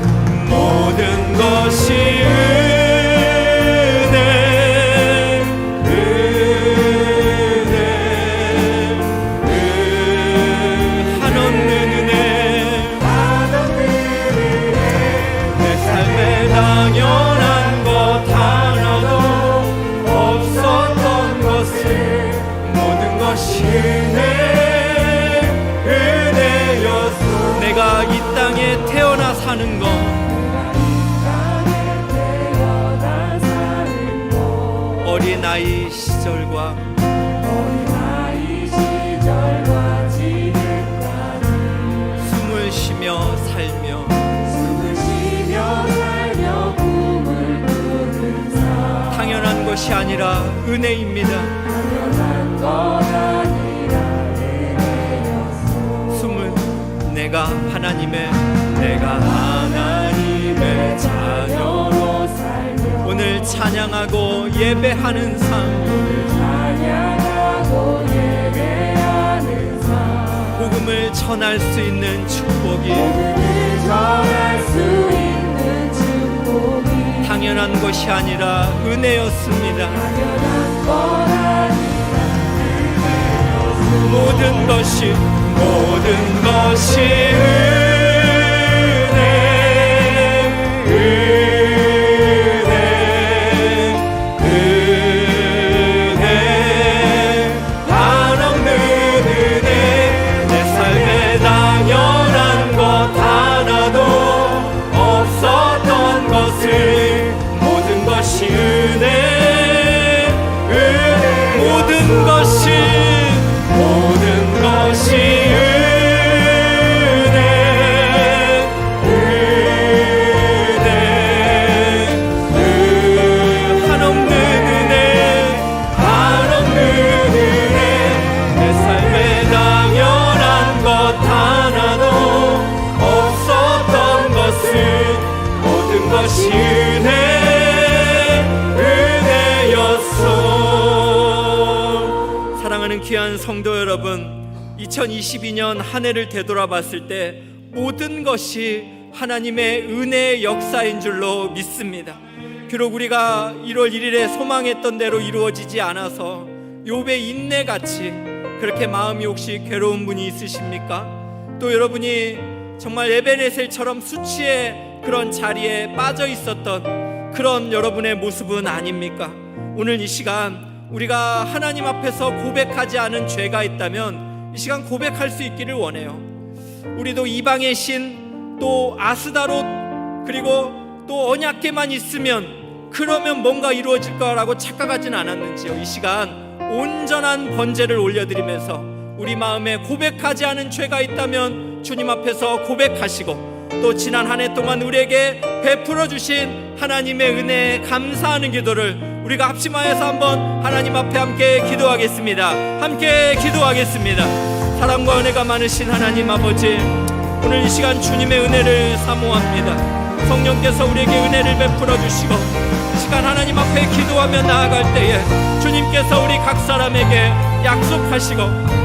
모든 것이 한없는 은혜 내 삶에 당연한 것 하나도 없었던 것을 모든 것이 은혜였소. 내가 이 땅에 태어나 사는 것 어린아이 시절과 지금까지 숨을 쉬며 살며 꿈을 꾸는 삶 당연한 것이 아니라 은혜입니다. 당연한 건 아니라 은혜였소. 숨을 내가 하나님의 자녀로 자녀로 살며 오늘 오늘 찬양하고 예배하는 삶, 찬양하고 예배하는 삶, 복음을 전할 수 있는 축복이 복음을 전할 수 있는 축복이 당연한 것이 아니라 은혜였습니다. 당연한 것 아니라 모든 것이 은혜 한없는 은혜 내 삶에 당연한 것 하나도 없었던 것을 모든 것이 은혜 모든 것이 한없는 은혜 내 삶에 당연한 것 하나도 없었던 것을 모든 것이 은혜였소. 사랑하는 귀한 성도 여러분, 2022년 한 해를 되돌아봤을 때 모든 것이 하나님의 은혜의 역사인 줄로 믿습니다. 비록 우리가 1월 1일에 소망했던 대로 이루어지지 않아서 욥의 인내같이 그렇게 마음이 혹시 괴로운 분이 있으십니까? 또 여러분이 정말 에베네셀처럼 수치의 그런 자리에 빠져 있었던 그런 여러분의 모습은 아닙니까? 오늘 이 시간 우리가 하나님 앞에서 고백하지 않은 죄가 있다면 이 시간 고백할 수 있기를 원해요. 우리도 이방의 신, 또 아스다롯, 그리고 또 언약궤만 있으면 그러면 뭔가 이루어질 거라고 착각하진 않았는지요. 이 시간 온전한 번제를 올려드리면서 우리 마음에 고백하지 않은 죄가 있다면 주님 앞에서 고백하시고, 또 지난 한 해 동안 우리에게 베풀어 주신 하나님의 은혜에 감사하는 기도를 우리가 합심하여서 한번 하나님 앞에 함께 기도하겠습니다. 함께 기도하겠습니다. 사랑과 은혜가 많으신 하나님 아버지, 오늘 이 시간 주님의 은혜를 사모합니다. 성령께서 우리에게 은혜를 베풀어 주시고 이 시간 하나님 앞에 기도하며 나아갈 때에 주님께서 우리 각 사람에게 약속하시고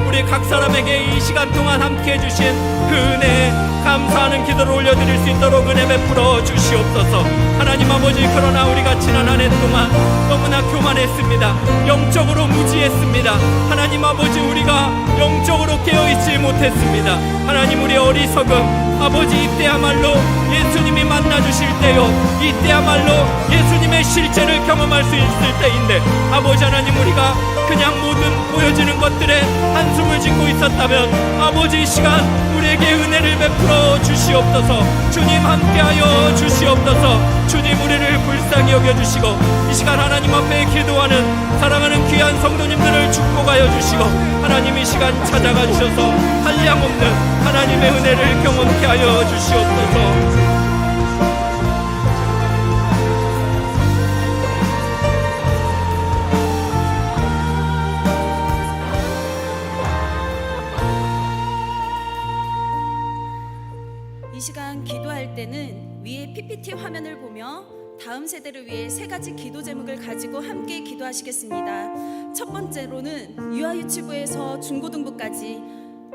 우리 각 사람에게 이 시간 동안 함께 해주신 그 은혜에 감사하는 기도를 올려드릴 수 있도록 은혜 베풀어 주시옵소서. 하나님 아버지, 그러나 우리가 지난 한 해 동안 너무나 교만했습니다. 영적으로 무지했습니다. 하나님 아버지, 우리가 영적으로 깨어있지 못했습니다. 하나님, 우리 어리석음 아버지, 이때야말로 예수님이 만나주실 때요, 이때야말로 예수님의 실제를 경험할 수 있을 때인데, 아버지 하나님, 우리가 그냥 모든 보여지는 것들에 한숨을 짓고 있었다면 아버지, 이 시간 우리에게 은혜를 베풀어 주시옵소서. 주님 함께하여 주시옵소서. 주님, 우리를 불쌍히 여겨주시고 이 시간 하나님 앞에 기도하는 사랑하는 귀한 성도님들을 축복하여 주시고, 하나님 이 시간 찾아가 주셔서 한량없는 하나님의 은혜를 경험케 하여 주시옵소서. 이 시간 기도할 때는 위에 PPT 화면을 보며 다음 세대를 위해 세 가지 기도 제목을 가지고 함께 기도하시겠습니다. 첫 번째로는 유아유치부에서 중고등부까지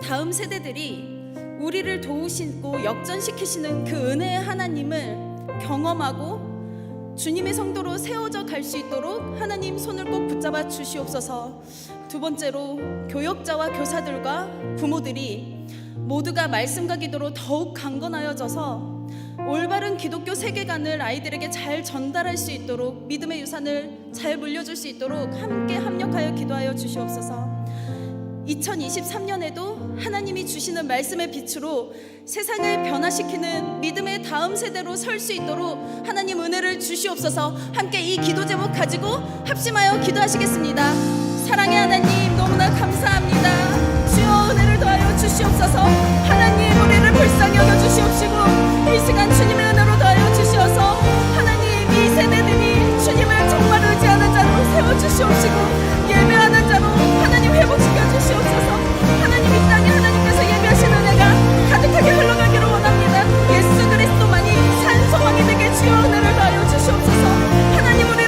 다음 세대들이 우리를 도우시고 역전시키시는 그 은혜의 하나님을 경험하고 주님의 성도로 세워져 갈 수 있도록 하나님 손을 꼭 붙잡아 주시옵소서. 두 번째로 교역자와 교사들과 부모들이 모두가 말씀과 기도로 더욱 강건하여져서 올바른 기독교 세계관을 아이들에게 잘 전달할 수 있도록, 믿음의 유산을 잘 물려줄 수 있도록 함께 합력하여 기도하여 주시옵소서. 2023년에도 하나님이 주시는 말씀의 빛으로 세상을 변화시키는 믿음의 다음 세대로 설 수 있도록 하나님 은혜를 주시옵소서. 함께 이 기도 제목 가지고 합심하여 기도하시겠습니다. 사랑의 하나님, 너무나 감사합니다. 주여, 은혜를 더하여 주시옵소서. 하나님, 우리를 불쌍히 여겨 주시옵시고 이 시간 주님의 은혜로 더하여 주시어서 하나님, 이 세대들이 주님을 정말 의지하는 자로 세워주시옵시고 예배하는 자로 하나님 회복시켜 주시옵소서. 하나님, 이 땅에 하나님께서 예배하신 은혜가 가득하게 흘러가기를 원합니다. 예수 그리스도만이 산 소망이 되게 주여 은혜를 더하여 주시옵소서. 하나님, 우리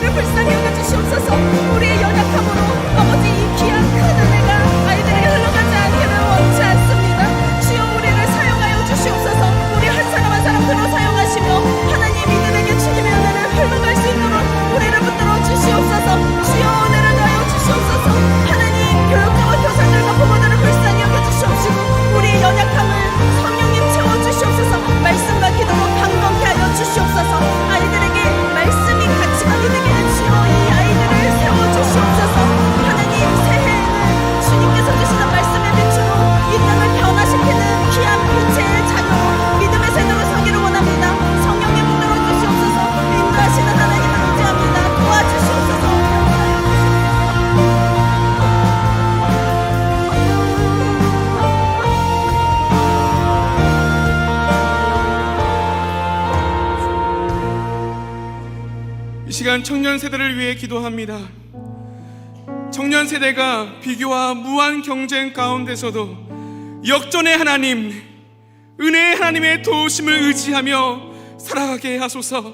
시간 청년 세대를 위해 기도합니다. 청년 세대가 비교와 무한 경쟁 가운데서도 역전의 하나님, 은혜의 하나님의 도우심을 의지하며 살아가게 하소서.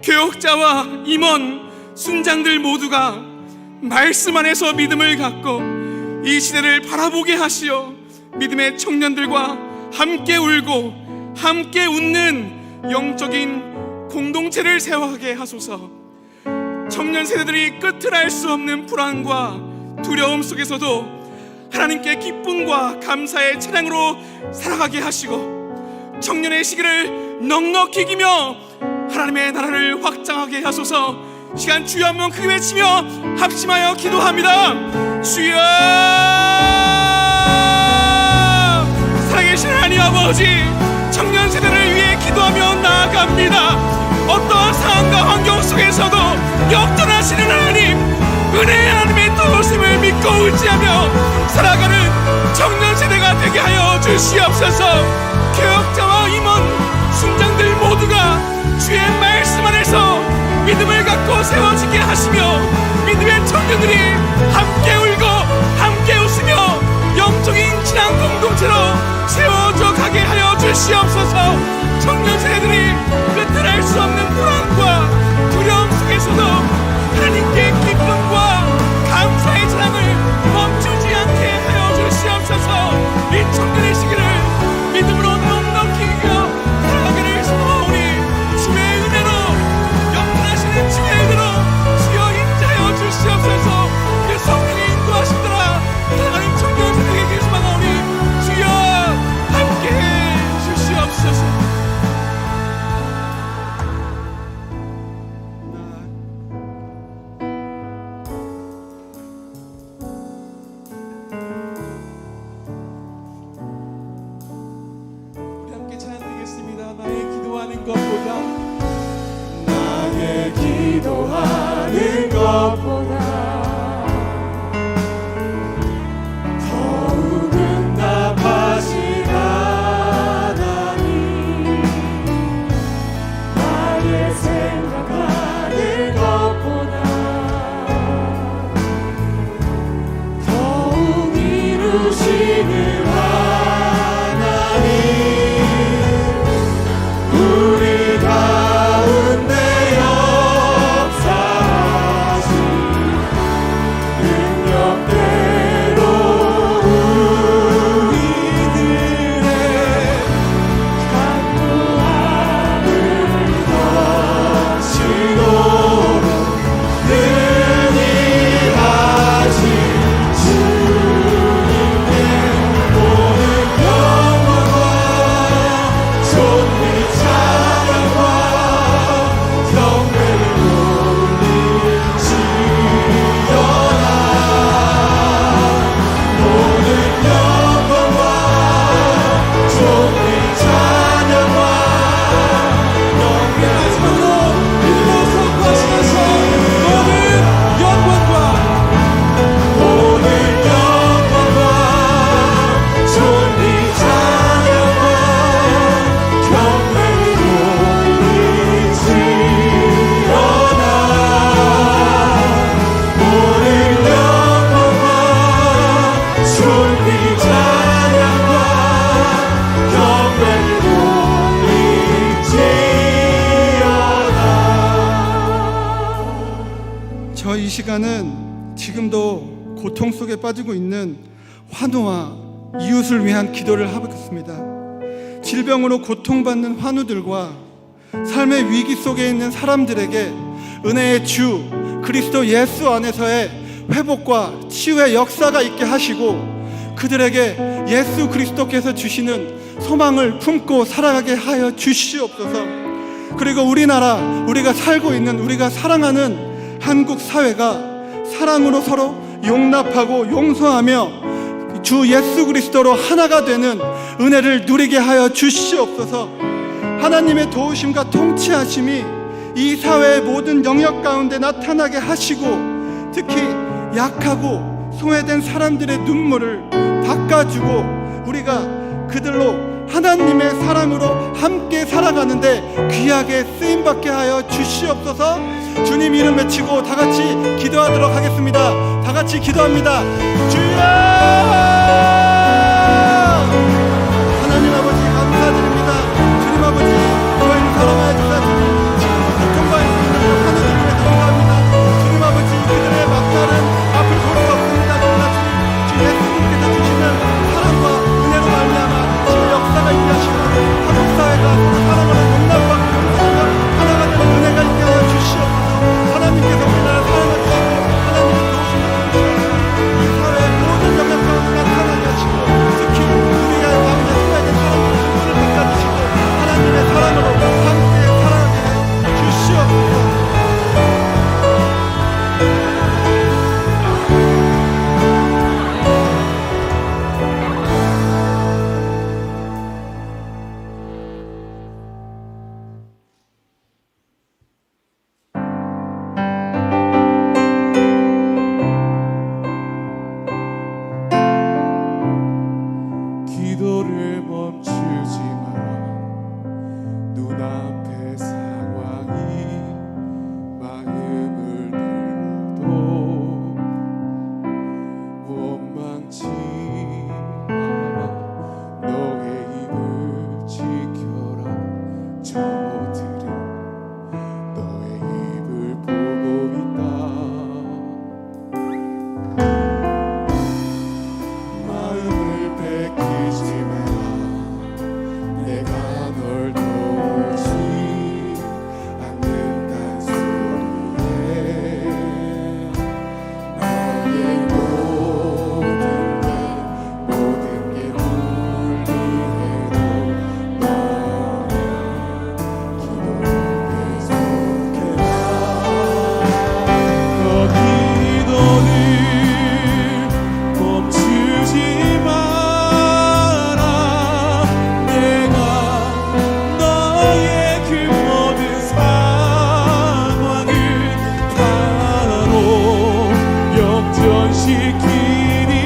교역자와 임원, 순장들 모두가 말씀 안에서 믿음을 갖고 이 시대를 바라보게 하시어 믿음의 청년들과 함께 울고 함께 웃는 영적인 공동체를 세워가게 하소서. 청년 세대들이 끝을 알 수 없는 불안과 두려움 속에서도 하나님께 기쁨과 감사의 찬양으로 살아가게 하시고 청년의 시기를 넉넉히 이기며 하나님의 나라를 확장하게 하소서. 시간 주여 한번 크게 외치며 합심하여 기도합니다. 주여, 살아계신 하나님 아버지, 청년 세대를 위해 기도하며 나아갑니다. 어떠한 상황과 환경 속에서도 역전하시는 하나님, 은혜의 하나님의 도우심을 믿고 의지하며 살아가는 청년 세대가 되게 하여 주시옵소서. 교역자와 임원, 순장들 모두가 주의 말씀 안에서 믿음을 갖고 세워지게 하시며 믿음의 청년들이 함께 울고 함께 웃으며 영적인 신앙 공동체로 세워져 가게 하여 주시옵소서. 청년 세대들이 끝을 알 수 없는 불안과 두려움 속에서도 하나님께 기쁨과 감사의 찬양을 멈추지 않게 하여 주시옵소서. 이 청년의 시기를 믿음으로 넉넉히 이겨 살아가기를 소망하오니 주의 은혜로 역전하시는 주의 은혜로 주여 인자하여 주시옵소서. 그 성령이 인도하시더라 살아가는 청년 세대에게 소망하오니 주여 함께해 주시옵소서. 나의 기도하는 것보다 더욱 응답하신 하나님, 나의 생각하는 것보다 더욱 이루시는 하나님, 우리 가운데 역사하신 능력대로 우리들의 간구함을 거치도록 능히 하신 주님께 모든 영광과 존귀 찬양과 경배를 올릴지어다. 모든 영광과 존귀 찬양과 경배를 서로 믿음으로 선포하시면서 모든 영광과 존귀 찬양과 경배를 올릴지어다. 모든 영광과 존귀 찬양과 경배를 올릴지어다. 저 이 시간은 지금도 고통 속에 빠지고 있는 환우와 이웃을 위한 기도를 하겠습니다. 질병으로 고통받는 환우들과 삶의 위기 속에 있는 사람들에게 은혜의 주 그리스도 예수 안에서의 회복과 치유의 역사가 있게 하시고 그들에게 예수 그리스도께서 주시는 소망을 품고 살아가게 하여 주시옵소서. 그리고 우리나라, 우리가 살고 있는, 우리가 사랑하는 한국 사회가 사랑으로 서로 용납하고 용서하며 주 예수 그리스도로 하나가 되는 은혜를 누리게 하여 주시옵소서. 하나님의 도우심과 통치하심이 이 사회의 모든 영역 가운데 나타나게 하시고 특히 약하고 소외된 사람들의 눈물을 닦아주고 우리가 그들로 하나님의 사랑으로 함께 살아가는데 귀하게 쓰임받게 하여 주시옵소서. 주님 이름 외치고 다 같이 기도하도록 하겠습니다. 다 같이 기도합니다. 주여! 하나님 아버지 감사드립니다. 주님 아버지 저희를 사랑하여 주사주니 지금도 고통받고 있는 하나님 위해 감사합니다. 주님 아버지 그들의 막다른 앞을 볼 수 없습니다. 그러나 주 예수님께서 주시는 사랑과 은혜로 말미암아 지금 역사가 있게 하시고 한국 사회가 서로 사랑으로 용납하고 용서하며 하나가 되는 은혜가 있게 하여 주시옵소서. 하나님께서 우리나라 사랑해주시고 하나님의 도우심을 통해서 이 사회의 모든 영역 가운데 나타나게 하시고 특히 우리가 가운데 소외된 사람들의 눈물을 닦아주시고 하나님의 사랑으로 함께 살아가게 해 주시옵소서. 기도를 멈추지 마라. 눈앞의 상황이 마음을 눌러도 원망치 마라. 너의 입을 지켜라. 저들은 너의 입을 보고 있다. 마음을 베끼지 마라. 내가 널 도우지 않는단 소리에 너의 모든 게 불리해도 너는 기도를 계속해라. 너 기도를 멈추지 마라. 내가 너의 그 모든 상황을 바로 역전시키리니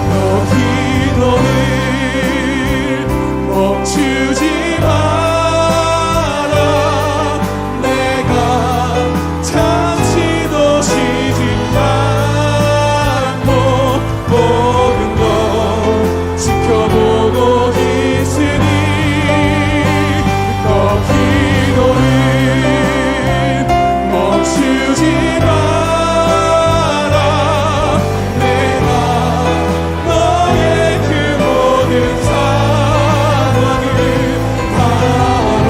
너 기도를 멈추지 마라. 내가 잠시도 쉬지 않고 모든 걸 지켜보고 있으니 너 기도를 멈추지 마라. 내가 너의 그 모든 상황을 바로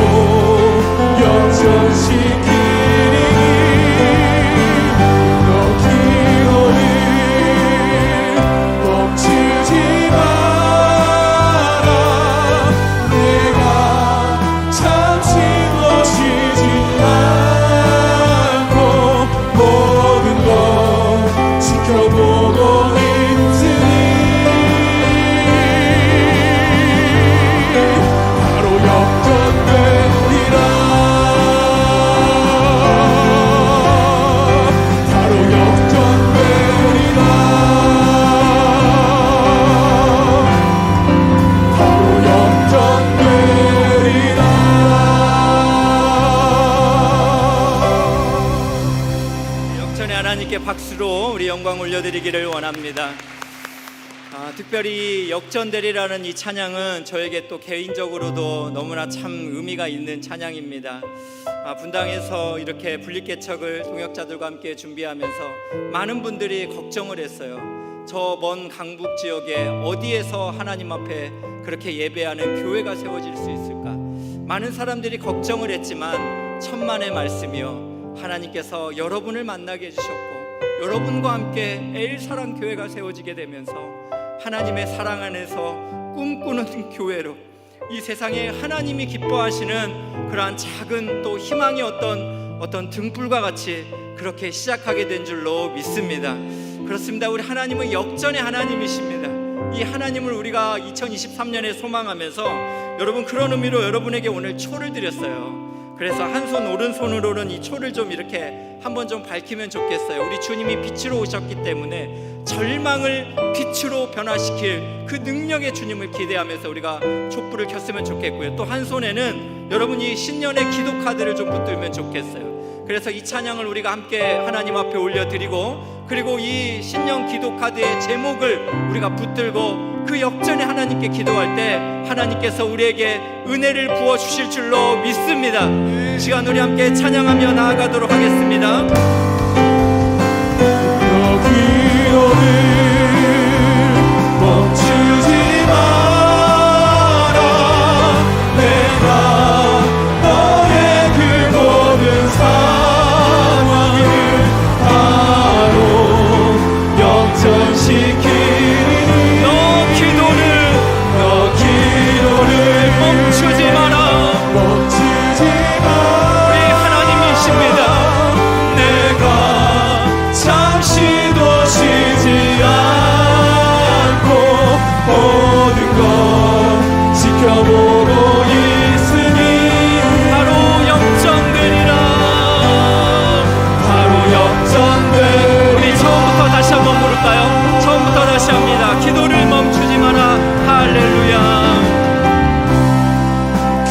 역전시키리니 너 기도를 멈추지 마라. 내가 잠시도 쉬지 않고 모든 걸 지켜보고 있으니 바로 역전되리라. 바로 역전되리라. 바로 역전되리라. 역전의 하나님께 박수로 우리 영광 올려드리기를 원합니다. 특별히 역전되리라는 이 찬양은 저에게 또 개인적으로도 너무나 참 의미가 있는 찬양입니다. 분당에서 이렇게 분립개척을 동역자들과 함께 준비하면서 많은 분들이 걱정을 했어요. 저 먼 강북 지역에 어디에서 하나님 앞에 그렇게 예배하는 교회가 세워질 수 있을까? 많은 사람들이 걱정을 했지만 천만의 말씀이요, 하나님께서 여러분을 만나게 해주셨고 여러분과 함께 엘사랑교회가 세워지게 되면서 하나님의 사랑 안에서 꿈꾸는 교회로 이 세상에 하나님이 기뻐하시는 그러한 작은 또 희망의 어떤 등불과 같이 그렇게 시작하게 된 줄로 믿습니다. 그렇습니다. 우리 하나님은 역전의 하나님이십니다. 이 하나님을 우리가 2023년에 소망하면서 여러분, 그런 의미로 여러분에게 오늘 초를 드렸어요. 그래서 한 손 오른손으로는 이 초를 좀 이렇게 한번 좀 밝히면 좋겠어요. 우리 주님이 빛으로 오셨기 때문에 절망을 빛으로 변화시킬 그 능력의 주님을 기대하면서 우리가 촛불을 켰으면 좋겠고요. 또 한 손에는 여러분이 신년의 기도 카드를 좀 붙들면 좋겠어요. 그래서 이 찬양을 우리가 함께 하나님 앞에 올려드리고, 그리고 이 신년 기도 카드의 제목을 우리가 붙들고 그 역전에 하나님께 기도할 때 하나님께서 우리에게 은혜를 부어주실 줄로 믿습니다. 이 시간 우리 함께 찬양하며 나아가도록 하겠습니다. 너 기도를 멈추지 마라. 내가 너의 그 모든 상황을 바로 역전시키리니 너 기도를 멈추지 마라. 멈추지 우리 하나님이십니다. 내가 잠시도 쉬지 않고 모든 걸 지켜보고 있으니 바로 역전되리라. 바로 역전돼. 우리 처음부터 다시 한번 부를까요? 처음부터 다시 합니다. 기도를 멈추지 마라. 할렐루야.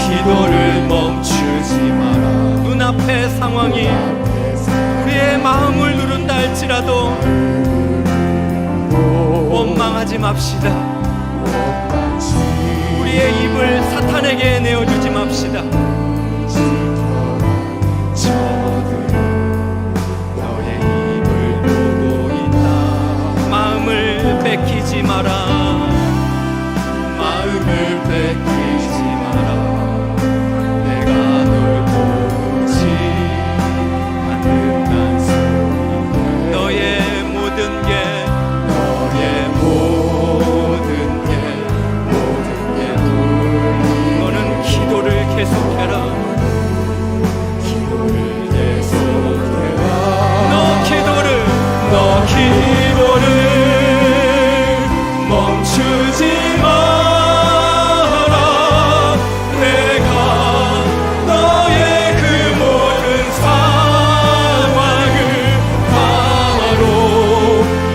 기도를 멈추지 마라. 눈앞의 상황이 우리의 마음을 누른다 할지라도 원망하지 맙시다. 우리의 입을 사탄에게 내어주지 맙시다. 너의 입을 보고 있다. 마음을 뺏기지 마라. 마음을 뺏기지 마라. 내가 널 보지 않는단 소리. 너의 모든 게 너는 기도를 계속해라. 기도를 계속해라. 너 기도를 멈추지 마라. 내가 너의 그 모든 상황을 바로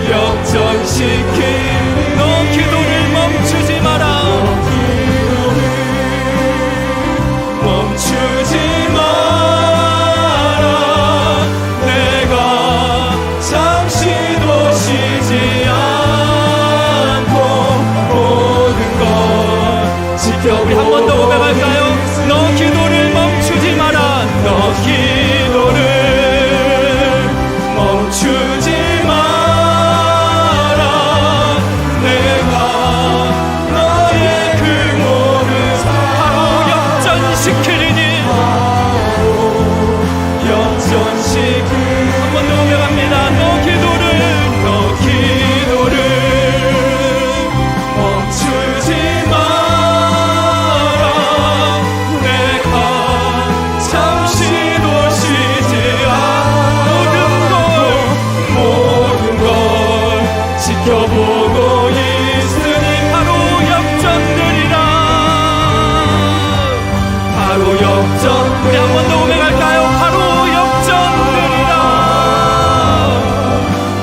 역전시키리. 너 기도를 멈추지 마라. 멈추지 마라. 내가 잠시도 쉬지 않고 모든 걸 지켜보고 우리 한 번 더 고백할까요? 너 기도를 멈추지 마라. 너 기도를 멈추지 마라. 내가 너의 그 모든 바로 역전시키리니. 역전시키리. 한 번 더 고백합니다. 너 기도를 멈추지 마라. 내가 잠시도 쉬지 않고 모든 걸 지켜보고 있으니 바로 역전되리라. 바로 역전. 우리 한 번 더 고백할까요? 바로 역전되리라.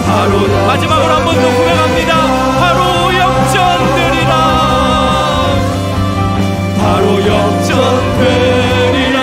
바로 마지막으로 한 번 더 고백합니다. 바로 역전되리라. 바로 역전되리라.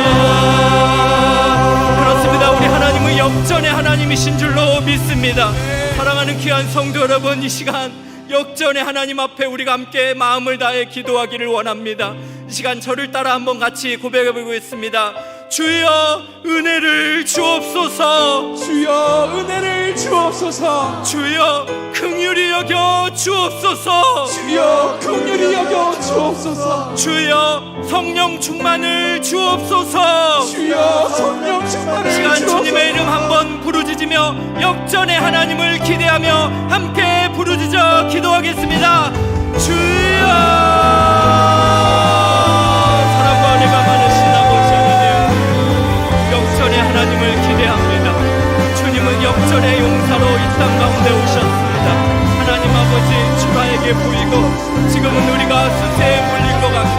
그렇습니다. 우리 하나님은 역전의 하나님이신 줄로 믿습니다. 사랑하는 귀한 성도 여러분, 이 시간 역전의 하나님 앞에 우리가 함께 마음을 다해 기도하기를 원합니다. 이 시간 저를 따라 한번 같이 고백해 보겠습니다. 주여 은혜를 주옵소서. 주여 은혜를 주옵소서. 주여 긍휼히 여겨 주옵소서. 주여 긍휼히 여겨 주옵소서. 주여 성령 충만을 주옵소서. 주여 성령 충만을 시간 주옵소서. 주님의 이름 한번 부르짖으며 역전의 하나님을 기대하며 함께 부르짖어 기도하겠습니다. 주여. 사랑과 은혜가 많으신 아버지 하나님, 역전의 하나님을 기대합니다. 주님은 역전의 용사로 이 땅 가운데 오셨습니다. 하나님 아버지 주라에게 보이고 지금은 우리가 수세에 몰린 것 같고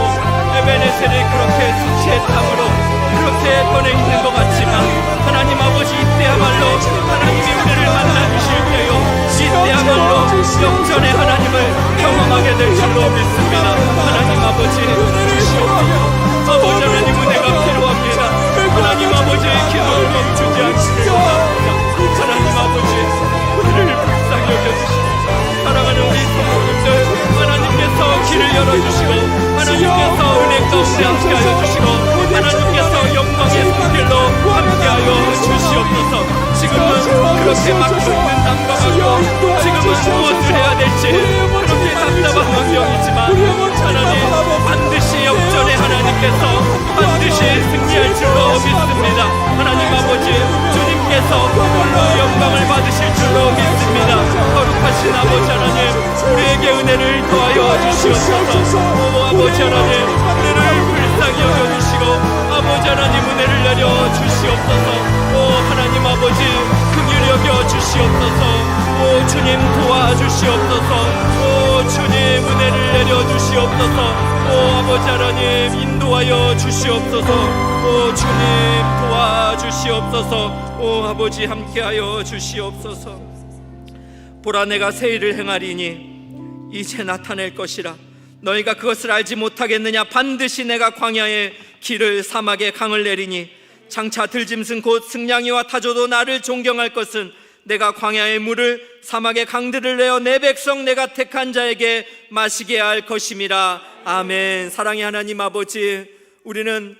에베네셀이 그렇게 수치의 땅으로 그렇게 꺼내 있는 것 같지만 하나님 아버지 이때야말로 역전의 하나님을 경험하게 될 줄로 믿습니다. 하나님 아버지 주시옵소서. 아버지 하나님 은혜가 필요합니다. 하나님 아버지 기도를 멈추지 않기를 원합니다. 하나님 아버지 우리를 불쌍히 여겨주시고 사랑하는 우리 성도님들 하나님께서 길을 열어주시고 하나님께서 은혜 가운데 함께하여 주시고 하나님께서 영광의 손길로 함께하여 주시옵소서. 지금은 그렇게 막혀 있는 땅과 같고 지금은 무엇을 해야 될지 그렇게 답답한 환경이지만 하나님 반드시 역전의 하나님께서 반드시 승리할 줄로 믿습니다. 하나님 아버지 주님께서 홀로 영광을 받으실 줄로 믿습니다. 거룩하신 아버지 하나님 우리에게 은혜를 더하여 주시옵소서. 오 아버지 하나님 우리를 불쌍히 여겨주시고 아버지 하나님 은혜를 내려 주시옵소서. 오 하나님 아버지 긍휼히 여겨 주시옵소서. 오 주님 도와주시옵소서. 오 주님 은혜를 내려 주시옵소서. 오 아버지 하나님 인도하여 주시옵소서. 오 주님 도와주시옵소서. 오 아버지 함께하여 주시옵소서. 보라 내가 새 일을 행하리니 이제 나타낼 것이라 너희가 그것을 알지 못하겠느냐. 반드시 내가 광야에 길을 사막에 강을 내리니 장차 들짐승 곧 승냥이와 타조도 나를 존경할 것은 내가 광야의 물을 사막의 강들을 내어 내 백성 내가 택한 자에게 마시게 할 것임이라. 아멘. 사랑의 하나님 아버지 우리는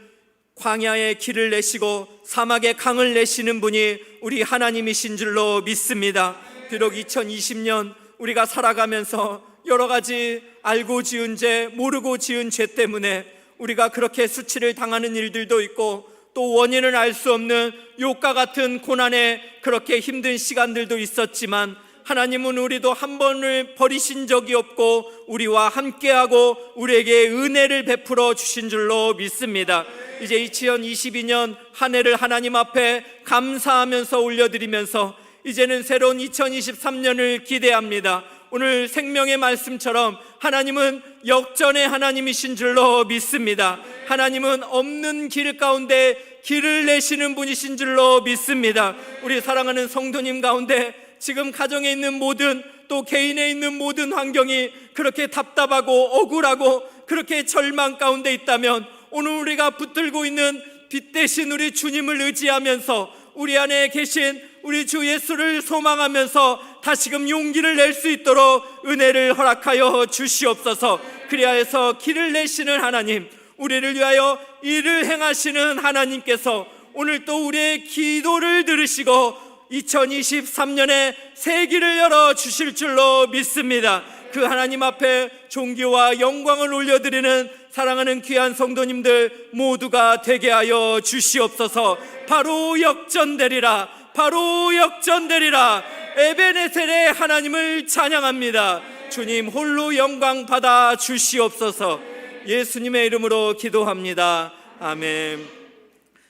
광야의 길을 내시고 사막의 강을 내시는 분이 우리 하나님이신 줄로 믿습니다. 비록 2020년 우리가 살아가면서 여러 가지 알고 지은 죄 모르고 지은 죄 때문에 우리가 그렇게 수치를 당하는 일들도 있고 또 원인을 알 수 없는 욕과 같은 고난에 그렇게 힘든 시간들도 있었지만 하나님은 우리도 한 번을 버리신 적이 없고 우리와 함께하고 우리에게 은혜를 베풀어 주신 줄로 믿습니다. 이제 2022년 한 해를 하나님 앞에 감사하면서 올려드리면서 이제는 새로운 2023년을 기대합니다. 오늘 생명의 말씀처럼 하나님은 역전의 하나님이신 줄로 믿습니다. 하나님은 없는 길 가운데 길을 내시는 분이신 줄로 믿습니다. 우리 사랑하는 성도님 가운데 지금 가정에 있는 모든 또 개인에 있는 모든 환경이 그렇게 답답하고 억울하고 그렇게 절망 가운데 있다면 오늘 우리가 붙들고 있는 빛 대신 우리 주님을 의지하면서 우리 안에 계신 우리 주 예수를 소망하면서 다시금 용기를 낼 수 있도록 은혜를 허락하여 주시옵소서. 그리하여서 길을 내시는 하나님, 우리를 위하여 일을 행하시는 하나님께서 오늘 또 우리의 기도를 들으시고 2023년에 새 길을 열어 주실 줄로 믿습니다. 그 하나님 앞에 존귀와 영광을 올려드리는 사랑하는 귀한 성도님들 모두가 되게 하여 주시옵소서. 바로 역전되리라, 바로 역전되리라. 에베네셀의 하나님을 찬양합니다. 주님 홀로 영광 받아 주시옵소서. 예수님의 이름으로 기도합니다. 아멘.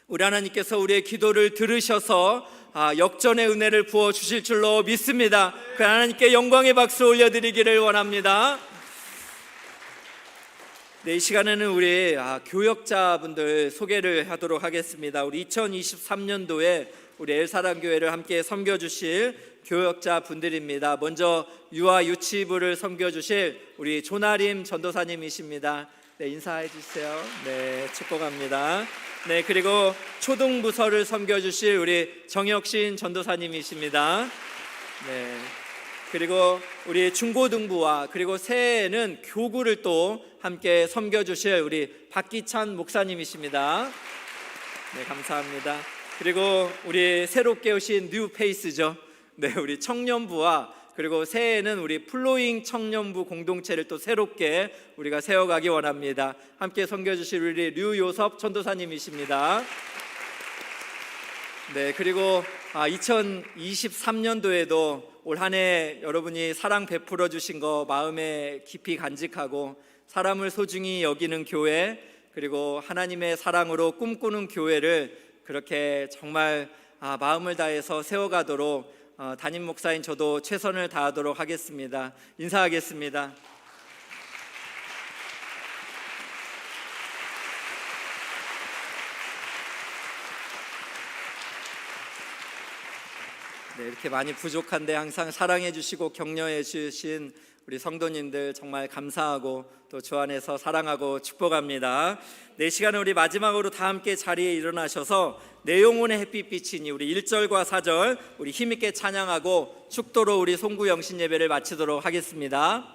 우리 하나님께서 우리의 기도를 들으셔서 역전의 은혜를 부어 주실 줄로 믿습니다. 그 하나님께 영광의 박수 올려드리기를 원합니다. 네, 이 시간에는 우리 교역자분들 소개를 하도록 하겠습니다. 우리 2023년도에 우리 엘사랑교회를 함께 섬겨주실 교역자분들입니다. 먼저 유아 유치부를 섬겨주실 우리 조나림 전도사님이십니다. 네, 인사해 주세요. 네, 축복합니다. 네, 그리고 초등부서를 섬겨주실 우리 정혁신 전도사님이십니다. 네, 그리고 우리 중고등부와 그리고 새해에는 교구를 또 함께 섬겨주실 우리 박기찬 목사님이십니다. 네, 감사합니다. 그리고 우리 새롭게 오신 뉴페이스죠. 네, 우리 청년부와 그리고 새해에는 우리 플로잉 청년부 공동체를 또 새롭게 우리가 세워가기 원합니다. 함께 섬겨주실 우리 류요섭 전도사님이십니다. 네, 그리고 2023년도에도 올 한 해 여러분이 사랑 베풀어 주신 거 마음에 깊이 간직하고 사람을 소중히 여기는 교회, 그리고 하나님의 사랑으로 꿈꾸는 교회를 그렇게 정말 마음을 다해서 세워가도록 담임 목사인 저도 최선을 다하도록 하겠습니다. 인사하겠습니다. 네, 이렇게 많이 부족한데 항상 사랑해 주시고 격려해 주신 우리 성도님들 정말 감사하고 또 주 안에서 사랑하고 축복합니다. 네, 시간은 우리 마지막으로 다 함께 자리에 일어나셔서 내 영혼의 햇빛이니 우리 1절과 4절 우리 힘있게 찬양하고 축도로 우리 송구 영신 예배를 마치도록 하겠습니다.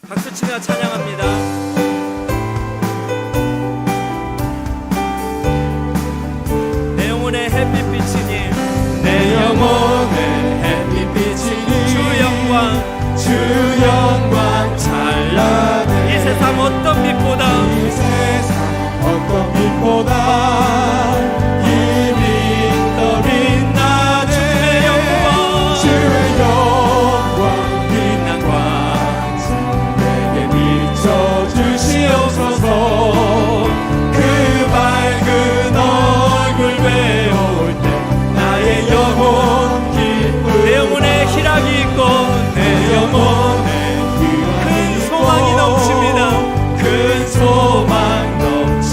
박수 치며 찬양합니다. 내 영혼의 햇빛이니 내 영혼의 햇빛이니 주 영광 주 영광 찬란해 이 세상 어떤 빛보다 이 세상 어떤 빛보다 힘이 더 빛나네 주의 영광 빛난 광 내게 비춰주시옵소서 그 밝은 얼굴 배울 때 나의 영혼 기쁨 내 영혼에 희락이 있고 내 영혼에 큰 소망이 넘칩니다. 큰 소망 넘치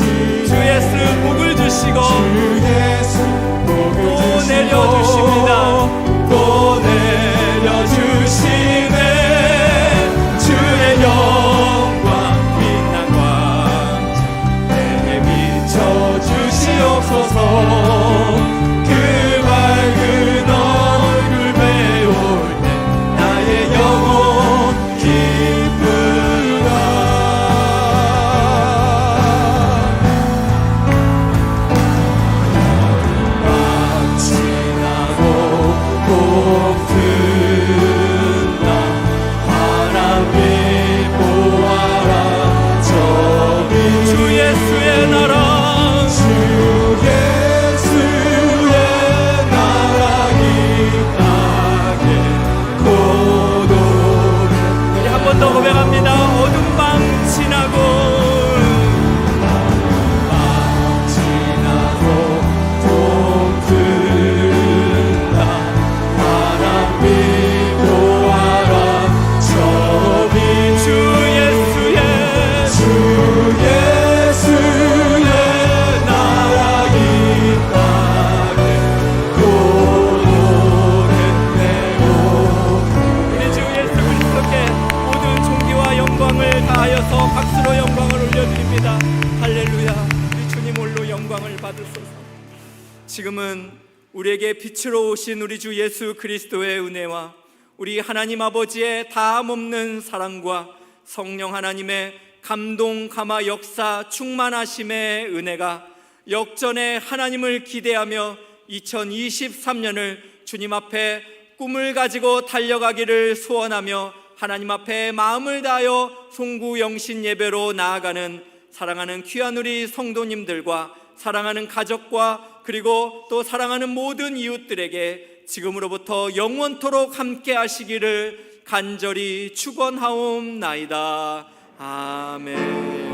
주 예수 복을 주시고 주 예수 복을 또 주시고 내려주십니다. 또 내려주시네 주의 영광 빛난 광 내게 비춰주시옵소서 그 밝은 얼굴 배울 때 나의 영혼 기쁘다 막 지나고 꽃 핀다 바람이 보아라 저기 주 예수의 나라 주 예수의 나라 이 땅에 고독해 우리 한 번 더 고백합니다. 어둠 밤 지나고 지나고 봄 든다 바람이 보아라 저기 주 예수의 주 예수의 나라 이 땅에 고독했네요 우리 주 예수 그리스도께 모든 존귀와 영광을 다하여서 박수로 영광을 올려드립니다. 할렐루야. 우리 주님 홀로 영광을 받으소서. 지금은 우리에게 빛으로 오신 우리 주 예수 그리스도의 은혜와 우리 하나님 아버지의 다함없는 사랑과 성령 하나님의 감동 감화 역사 충만하심의 은혜가 역전의 하나님을 기대하며 2023년을 주님 앞에 꿈을 가지고 달려가기를 소원하며 하나님 앞에 마음을 다하여 송구 영신 예배로 나아가는 사랑하는 귀한 우리 성도님들과 사랑하는 가족과 그리고 또 사랑하는 모든 이웃들에게 지금으로부터 영원토록 함께 하시기를 간절히 축원하옵나이다. 아멘.